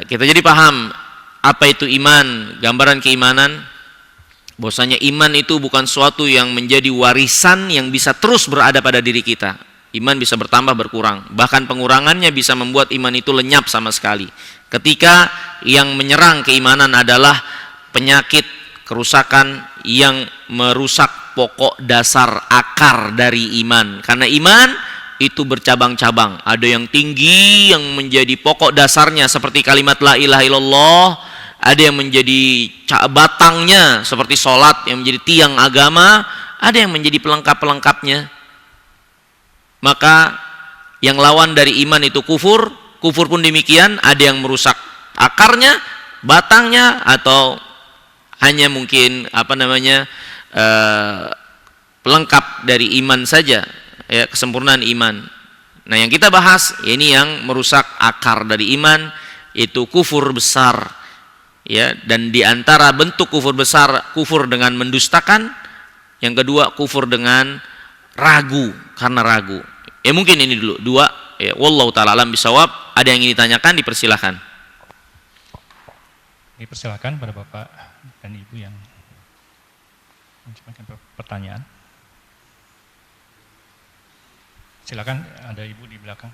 kita jadi paham apa itu iman, gambaran keimanan, Bahwasanya iman itu bukan suatu yang menjadi warisan yang bisa terus berada pada diri kita. Iman bisa bertambah berkurang. Bahkan pengurangannya bisa membuat iman itu lenyap sama sekali. Ketika yang menyerang keimanan adalah penyakit, kerusakan yang merusak pokok dasar akar dari iman. Karena iman itu bercabang-cabang. Ada yang tinggi yang menjadi pokok dasarnya seperti kalimat la ilaha illallah. Ada yang menjadi batangnya seperti sholat yang menjadi tiang agama. Ada yang menjadi pelengkap-pelengkapnya. Maka yang lawan dari iman itu kufur. Kufur pun demikian. Ada yang merusak akarnya, batangnya, atau hanya mungkin pelengkap dari iman saja, ya, kesempurnaan iman. Nah, yang kita bahas ini yang merusak akar dari iman, itu kufur besar, ya. Dan diantara bentuk kufur besar, kufur dengan mendustakan. Yang kedua, kufur dengan ragu, karena ragu. Ya mungkin ini dulu dua. Ya, wallahu taala alam bisawab. Ada yang ingin ditanyakan, dipersilahkan. Dipersilakan pada Bapak dan Ibu yang mengajukan pertanyaan. Silakan, ada Ibu di belakang.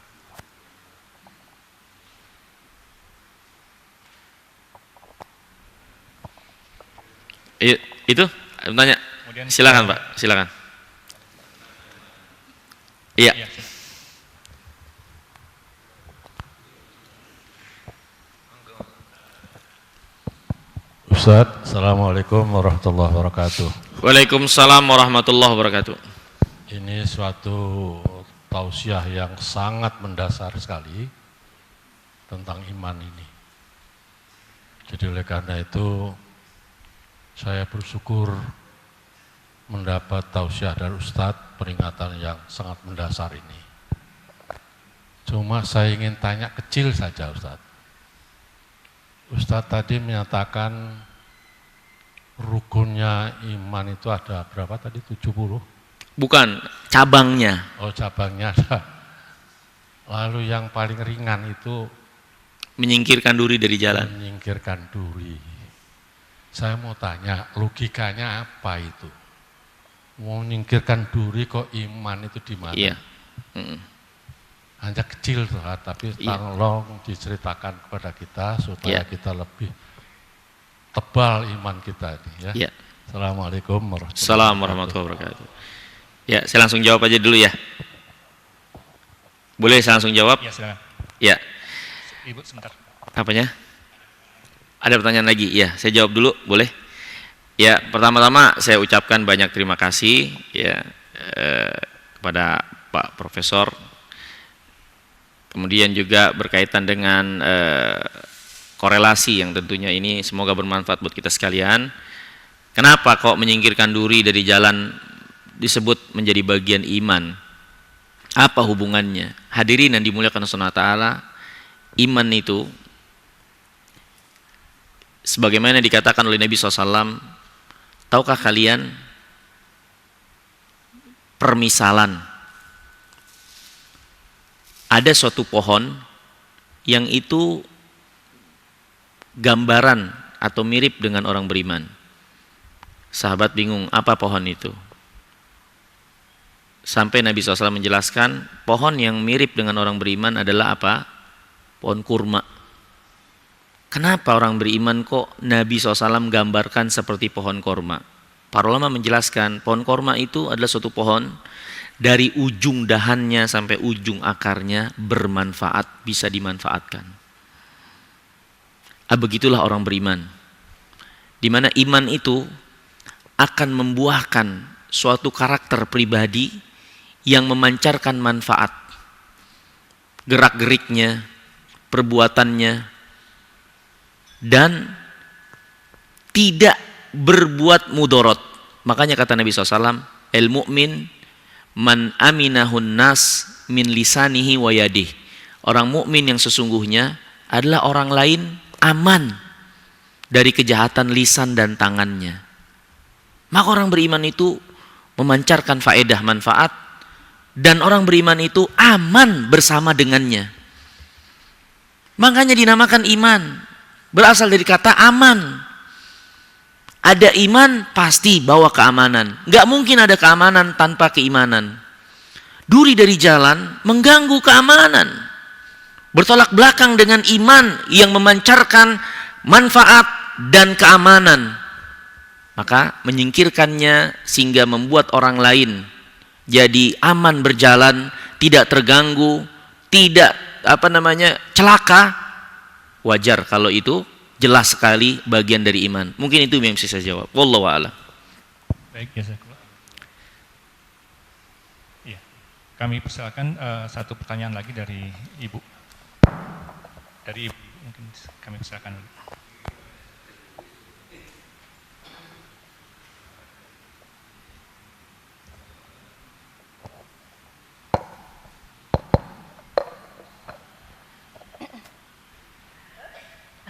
Itu bertanya. Silakan Pak, silakan. Iya. Ustaz, Assalamualaikum warahmatullahi wabarakatuh. Waalaikumsalam warahmatullahi wabarakatuh. Ini suatu tausiah yang sangat mendasar sekali tentang iman ini. Jadi oleh karena itu saya bersyukur mendapat tausiah dari Ustadz, peringatan yang sangat mendasar ini. Cuma saya ingin tanya kecil saja Ustadz. Ustadz tadi menyatakan rukunnya iman itu ada berapa tadi? 70? Bukan, cabangnya. Oh, cabangnya ada. Lalu yang paling ringan itu Menyingkirkan duri dari jalan. menyingkirkan duri. Saya mau tanya, logikanya apa itu? Mau menyingkirkan duri kok iman itu di mana? Iya. Hanya kecil tapi tolong diceritakan kepada kita supaya kita lebih tebal iman kita ini ya. Iya. Assalamualaikum warahmatullahi wabarakatuh. Ya, saya langsung jawab aja dulu ya. Boleh saya langsung jawab? Ya, silakan. Ya. Ibu sebentar. Apanya? Ada pertanyaan lagi? Ya, saya jawab dulu, boleh? Ya, pertama-tama saya ucapkan banyak terima kasih ya kepada Pak Profesor. Kemudian juga berkaitan dengan korelasi yang tentunya ini semoga bermanfaat buat kita sekalian. Kenapa kok menyingkirkan duri dari jalan disebut menjadi bagian iman? Apa hubungannya? Hadirin yang dimuliakan Allah Ta'ala, iman itu sebagaimana dikatakan oleh Nabi SAW, tahukah kalian permisalan ada suatu pohon yang itu gambaran atau mirip dengan orang beriman. Sahabat bingung, apa pohon itu? Sampai Nabi SAW menjelaskan, pohon yang mirip dengan orang beriman adalah apa? Pohon kurma. Kenapa orang beriman kok Nabi SAW gambarkan seperti pohon kurma? Para ulama menjelaskan, pohon kurma itu adalah suatu pohon dari ujung dahannya sampai ujung akarnya bermanfaat, bisa dimanfaatkan. Begitulah orang beriman. Di mana iman itu akan membuahkan suatu karakter pribadi yang memancarkan manfaat. Gerak-geriknya, perbuatannya, dan tidak berbuat mudorot. Makanya kata Nabi SAW, el-mu'min man aminahun nas min lisanihi wa yadih. Orang mukmin yang sesungguhnya adalah orang lain aman dari kejahatan lisan dan tangannya. Maka orang beriman itu memancarkan faedah manfaat, dan orang beriman itu aman bersama dengannya. Makanya dinamakan iman, berasal dari kata aman. Ada iman pasti bawa keamanan. Nggak mungkin ada keamanan tanpa keimanan. Duri dari jalan mengganggu keamanan. Bertolak belakang dengan iman yang memancarkan manfaat dan keamanan. Maka menyingkirkannya sehingga membuat orang lain jadi aman berjalan, tidak terganggu, tidak celaka. Wajar kalau itu jelas sekali bagian dari iman. Mungkin itu yang bisa saya jawab. Wallahu a'lam. Baik, jazakallah. Iya. Kami persilakan satu pertanyaan lagi dari Ibu. Dari Ibu mungkin kami persilakan dulu.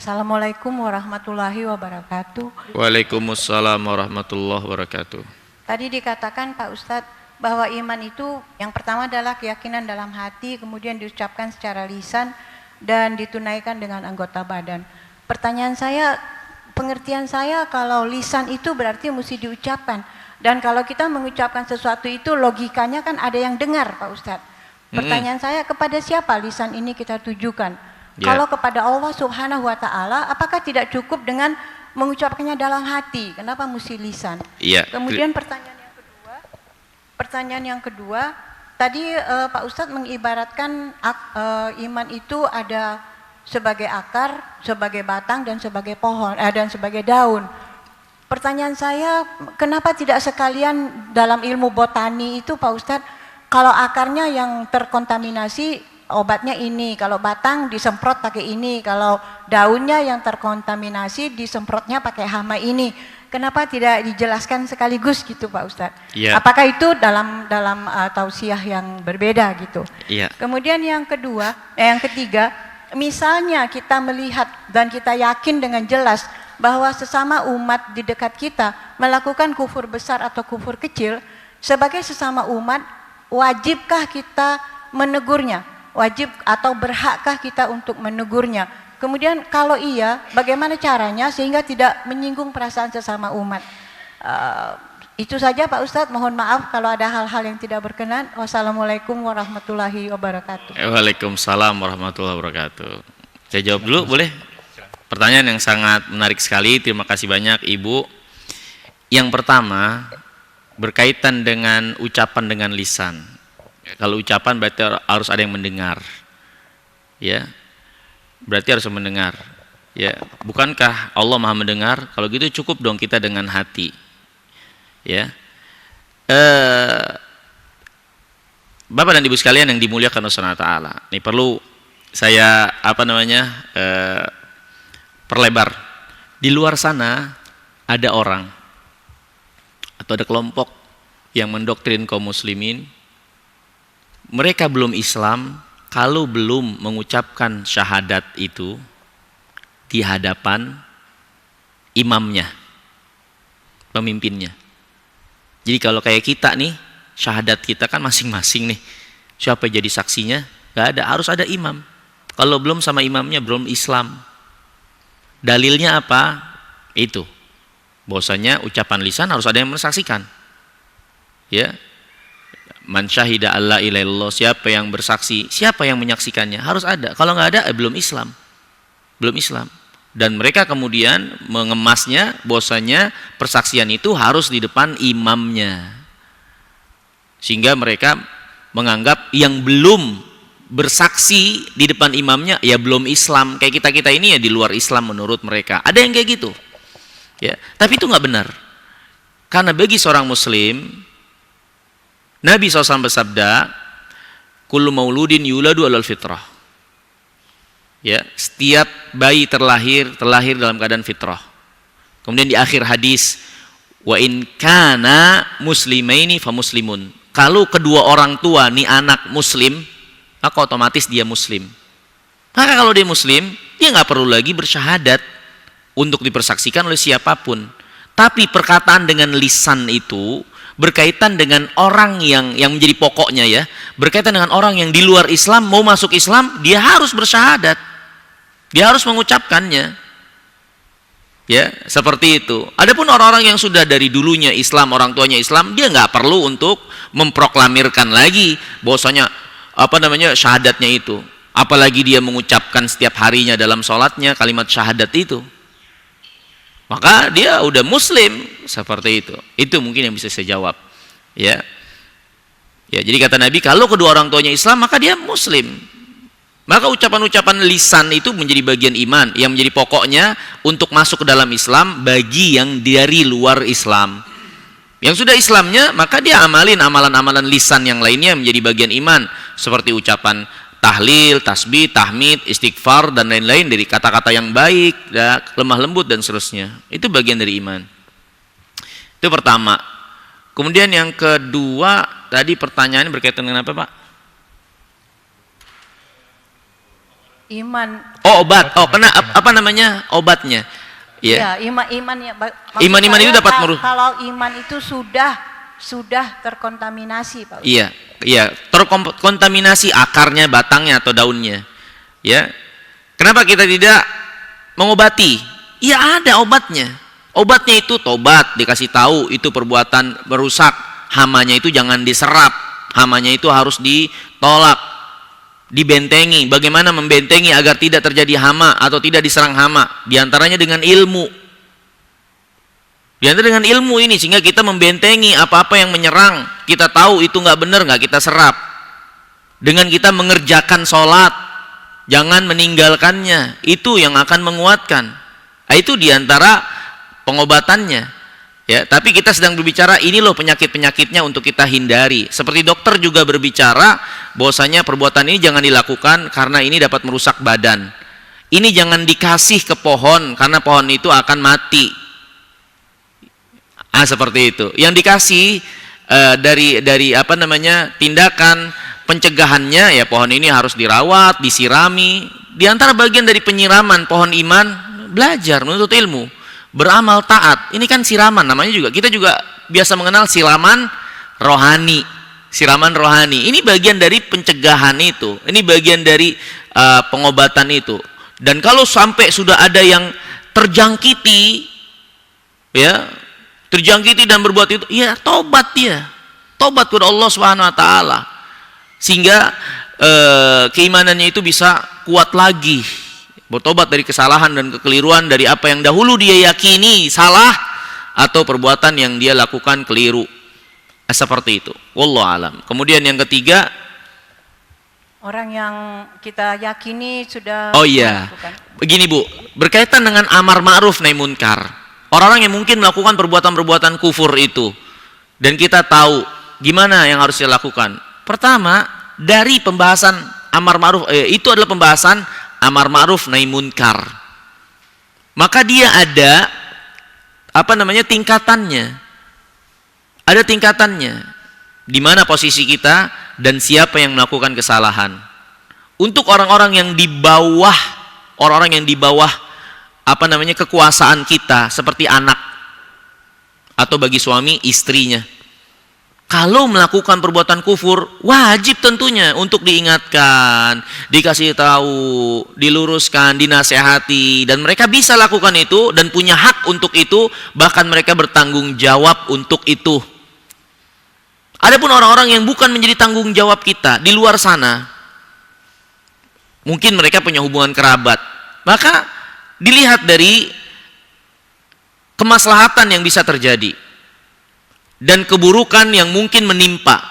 Assalamualaikum warahmatullahi wabarakatuh. Waalaikumsalam warahmatullahi wabarakatuh. Tadi dikatakan Pak Ustadz bahwa iman itu yang pertama adalah keyakinan dalam hati, kemudian diucapkan secara lisan dan ditunaikan dengan anggota badan. Pertanyaan saya, pengertian saya kalau lisan itu berarti mesti diucapkan. Dan kalau kita mengucapkan sesuatu itu logikanya kan ada yang dengar Pak Ustadz. Pertanyaan saya, kepada siapa lisan ini kita tujukan? Kalau kepada Allah Subhanahu wa Ta'ala, apakah tidak cukup dengan mengucapkannya dalam hati? Kenapa mesti lisan? Kemudian pertanyaan yang kedua, tadi Pak Ustadz mengibaratkan iman itu ada sebagai akar, sebagai batang, dan sebagai pohon, dan sebagai daun. Pertanyaan saya, kenapa tidak sekalian dalam ilmu botani itu Pak Ustadz, kalau akarnya yang terkontaminasi, obatnya ini, kalau batang disemprot pakai ini, kalau daunnya yang terkontaminasi disemprotnya pakai hama ini. Kenapa tidak dijelaskan sekaligus gitu Pak Ustadz? Apakah itu dalam tausiah yang berbeda gitu? Kemudian yang ketiga, misalnya kita melihat dan kita yakin dengan jelas bahwa sesama umat di dekat kita melakukan kufur besar atau kufur kecil, sebagai sesama umat wajibkah kita menegurnya? Wajib atau berhakkah kita untuk menegurnya? Kemudian kalau iya, bagaimana caranya sehingga tidak menyinggung perasaan sesama umat? Itu saja Pak Ustadz, mohon maaf kalau ada hal-hal yang tidak berkenan. Wassalamualaikum warahmatullahi wabarakatuh. Waalaikumsalam warahmatullahi wabarakatuh. Saya jawab dulu boleh? Pertanyaan yang sangat menarik sekali, terima kasih banyak Ibu. Yang pertama, berkaitan dengan ucapan dengan lisan. Kalau ucapan berarti harus ada yang mendengar, ya. Berarti harus mendengar, ya. Bukankah Allah Maha mendengar? Kalau gitu cukup dong kita dengan hati, ya. Bapak dan Ibu sekalian yang dimuliakan Allah Subhanahu wa Ta'ala, ini perlu saya perlebar. Di luar sana ada orang atau ada kelompok yang mendoktrin kaum muslimin. Mereka belum Islam kalau belum mengucapkan syahadat itu di hadapan imamnya, pemimpinnya. Jadi kalau kayak kita nih, syahadat kita kan masing-masing nih. Siapa jadi saksinya? Gak ada, harus ada imam. Kalau belum sama imamnya, belum Islam. Dalilnya apa? Itu. Bahwasanya ucapan lisan harus ada yang mensaksikan. Ya. Man syahida alla ilaha illallah, siapa yang bersaksi, siapa yang menyaksikannya, harus ada. Kalau nggak ada, belum Islam. Belum Islam. Dan mereka kemudian mengemasnya bahwasanya persaksian itu harus di depan imamnya. Sehingga mereka menganggap yang belum bersaksi di depan imamnya ya belum Islam. Kayak kita-kita ini ya di luar Islam menurut mereka. Ada yang kayak gitu. Ya, tapi itu nggak benar. Karena bagi seorang muslim, Nabi SAW bersabda, kullu mauludin yuladu alal fitrah. Ya, setiap bayi terlahir dalam keadaan fitrah. Kemudian di akhir hadis, wa in kana muslimaini fa muslimun. Kalau kedua orang tua nih anak muslim, maka otomatis dia muslim. Maka kalau dia muslim, dia nggak perlu lagi bersyahadat untuk dipersaksikan oleh siapapun. Tapi perkataan dengan lisan itu berkaitan dengan orang yang menjadi pokoknya ya, berkaitan dengan orang yang di luar Islam mau masuk Islam, dia harus bersyahadat, dia harus mengucapkannya. Ya, seperti itu. Adapun orang-orang yang sudah dari dulunya Islam, orang tuanya Islam, dia nggak perlu untuk memproklamirkan lagi bahwasanya syahadatnya itu. Apalagi dia mengucapkan setiap harinya dalam sholatnya kalimat syahadat itu. Maka dia udah muslim, seperti itu. Itu mungkin yang bisa saya jawab. Ya. Ya, jadi kata Nabi, kalau kedua orang tuanya Islam, maka dia muslim. Maka ucapan-ucapan lisan itu menjadi bagian iman yang menjadi pokoknya untuk masuk ke dalam Islam bagi yang dari luar Islam. Yang sudah Islamnya, maka dia amalin amalan-amalan lisan yang lainnya menjadi bagian iman, seperti ucapan tahlil, tasbih, tahmid, istighfar dan lain-lain dari kata-kata yang baik, ya, lemah lembut dan seterusnya. Itu bagian dari iman. Itu pertama. Kemudian yang kedua, tadi pertanyaannya berkaitan dengan apa, Pak? Iman. Oh, obat. Oh, kena apa namanya? Obatnya. Ya. Ya, iman ya. Iman itu dapat kalau iman itu sudah terkontaminasi, Pak. Iya, terkontaminasi akarnya, batangnya atau daunnya. Ya. Kenapa kita tidak mengobati? Ya ada obatnya. Obatnya itu tobat, dikasih tahu itu perbuatan merusak. Hamanya itu jangan diserap. Hamanya itu harus ditolak. Dibentengi, bagaimana membentengi agar tidak terjadi hama atau tidak diserang hama, diantaranya dengan ilmu. Diantara dengan ilmu ini sehingga kita membentengi apa-apa yang menyerang, kita tahu itu nggak benar, nggak kita serap. Dengan kita mengerjakan sholat, jangan meninggalkannya, itu yang akan menguatkan. Nah, itu diantara pengobatannya. Ya, tapi kita sedang berbicara ini loh penyakit-penyakitnya untuk kita hindari. Seperti dokter juga berbicara bahwasanya perbuatan ini jangan dilakukan karena ini dapat merusak badan. Ini jangan dikasih ke pohon karena pohon itu akan mati. Seperti itu. Yang dikasih dari tindakan pencegahannya ya pohon ini harus dirawat, disirami. Di antara bagian dari penyiraman pohon iman belajar menuntut ilmu. Beramal taat, ini kan siraman namanya juga. Kita juga biasa mengenal siraman rohani. Siraman rohani, ini bagian dari pencegahan itu. Ini bagian dari pengobatan itu. Dan kalau sampai sudah ada yang terjangkiti, ya, terjangkiti dan berbuat itu, ya tobat dia. Tobat kepada Allah Subhanahu wa taala. Sehingga keimanannya itu bisa kuat lagi. Bertobat dari kesalahan dan kekeliruan dari apa yang dahulu dia yakini salah atau perbuatan yang dia lakukan keliru. Seperti itu. Wallahu alam. Kemudian yang ketiga, orang yang kita yakini sudah oh iya. melakukan. Begini Bu, berkaitan dengan amar ma'ruf nahi munkar. Orang-orang yang mungkin melakukan perbuatan-perbuatan kufur itu dan kita tahu gimana yang harus dilakukan. Pertama, dari pembahasan amar ma'ruf itu adalah pembahasan amar ma'ruf nahi munkar. Maka dia ada tingkatannya. Ada tingkatannya. Di mana posisi kita dan siapa yang melakukan kesalahan. Untuk orang-orang yang di bawah kekuasaan kita seperti anak atau bagi suami istrinya. Kalau melakukan perbuatan kufur, wajib tentunya untuk diingatkan, dikasih tahu, diluruskan, dinasehati, dan mereka bisa lakukan itu dan punya hak untuk itu, bahkan mereka bertanggung jawab untuk itu. Adapun orang-orang yang bukan menjadi tanggung jawab kita di luar sana, mungkin mereka punya hubungan kerabat, maka dilihat dari kemaslahatan yang bisa terjadi dan keburukan yang mungkin menimpa.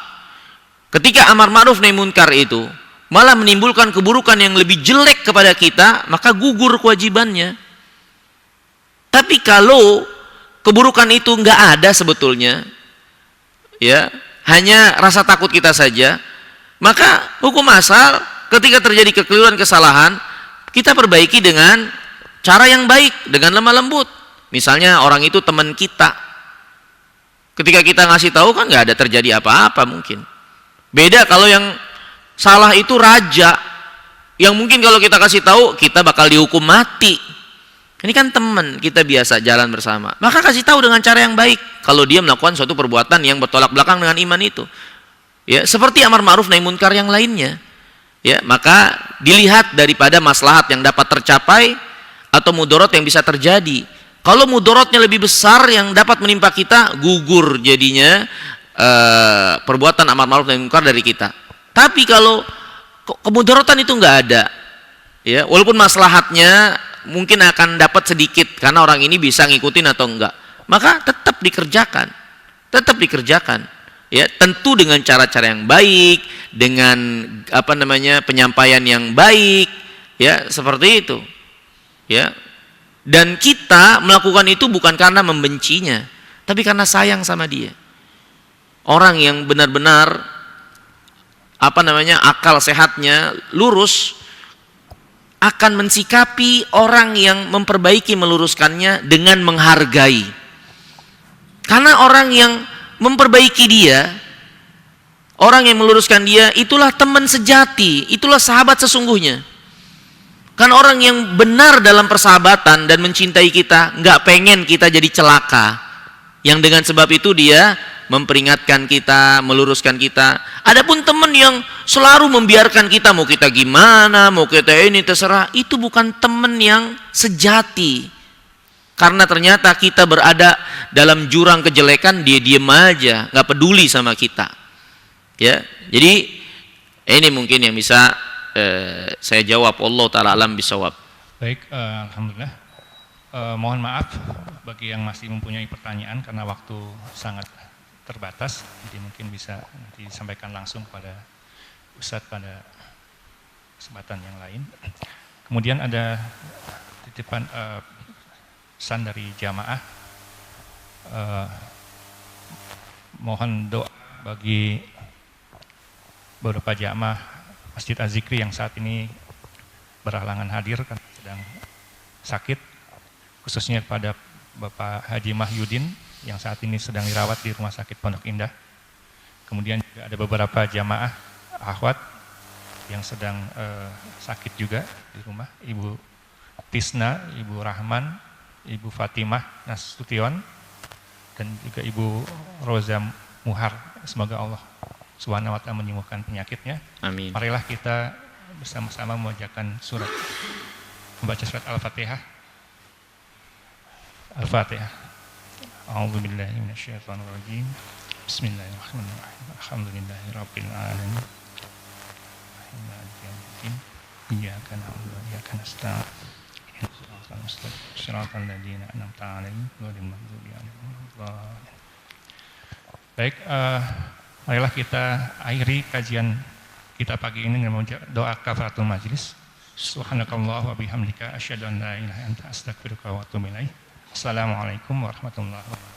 Ketika amar ma'ruf nahi munkar itu malah menimbulkan keburukan yang lebih jelek kepada kita, maka gugur kewajibannya. Tapi kalau keburukan itu nggak ada sebetulnya, ya hanya rasa takut kita saja, maka hukum asal ketika terjadi kekeliruan, kesalahan, kita perbaiki dengan cara yang baik, dengan lemah lembut. Misalnya orang itu teman kita, ketika kita ngasih tahu kan nggak ada terjadi apa-apa mungkin. Beda kalau yang salah itu raja, yang mungkin kalau kita kasih tahu kita bakal dihukum mati. Ini kan teman kita biasa jalan bersama. Maka kasih tahu dengan cara yang baik. Kalau dia melakukan suatu perbuatan yang bertolak belakang dengan iman itu, ya seperti amar ma'ruf nahi munkar yang lainnya. Ya maka dilihat daripada maslahat yang dapat tercapai atau mudarat yang bisa terjadi. Kalau mudorotnya lebih besar yang dapat menimpa kita, gugur jadinya perbuatan amar ma'ruf nahi munkar dari kita. Tapi kalau kemudorotan itu nggak ada, ya walaupun maslahatnya mungkin akan dapat sedikit karena orang ini bisa ngikutin atau enggak, maka tetap dikerjakan, ya tentu dengan cara-cara yang baik, dengan penyampaian yang baik, ya seperti itu, ya. Dan kita melakukan itu bukan karena membencinya, tapi karena sayang sama dia. Orang yang benar-benar akal sehatnya lurus akan mensikapi orang yang memperbaiki meluruskannya dengan menghargai. Karena orang yang memperbaiki dia, orang yang meluruskan dia, itulah teman sejati, itulah sahabat sesungguhnya. Kan orang yang benar dalam persahabatan dan mencintai kita, nggak pengen kita jadi celaka. Yang dengan sebab itu dia memperingatkan kita, meluruskan kita. Adapun teman yang selalu membiarkan kita, mau kita gimana, mau kita ini terserah, itu bukan teman yang sejati. Karena ternyata kita berada dalam jurang kejelekan, dia diem aja, nggak peduli sama kita. Ya, jadi ini mungkin yang bisa saya jawab. Allah Ta'ala alam bisawab. Baik, alhamdulillah. Mohon maaf bagi yang masih mempunyai pertanyaan karena waktu sangat terbatas, jadi mungkin bisa nanti disampaikan langsung kepada Ustadz pada kesempatan yang lain. Kemudian ada titipan pesan dari jamaah, mohon doa bagi beberapa jamaah Masjid Az-Zikri yang saat ini berhalangan hadir karena sedang sakit, khususnya kepada Bapak Haji Mahyudin yang saat ini sedang dirawat di Rumah Sakit Pondok Indah. Kemudian juga ada beberapa jamaah akhwat yang sedang sakit juga di rumah, Ibu Tisna, Ibu Rahman, Ibu Fatimah Nasution, dan juga Ibu Roza Muhar. Semoga Allah Subhanahu wa ta'ala menyembuhkan penyakitnya. Amin. Marilah kita bersama-sama membacakan membaca surat Al-Fatihah. Al-Fatihah. A'udzu billahi minasyaitonir rajim. Bismillahirrahmanirrahim. Alhamdulillahirabbil alamin. Iyyaka na'budu wa iyyaka nasta'in. Shiratal ladzina an'amta 'alaihim ghairil maghdubi 'alaihim waladdallin. Baik, marilah kita akhiri kajian kita pagi ini dengan doa kafaratul majlis. Subhanakallah wa bihamdika asyhadu an la ilaha illa anta astaghfiruka wa atubu ilaik. Assalamualaikum warahmatullahi wabarakatuh.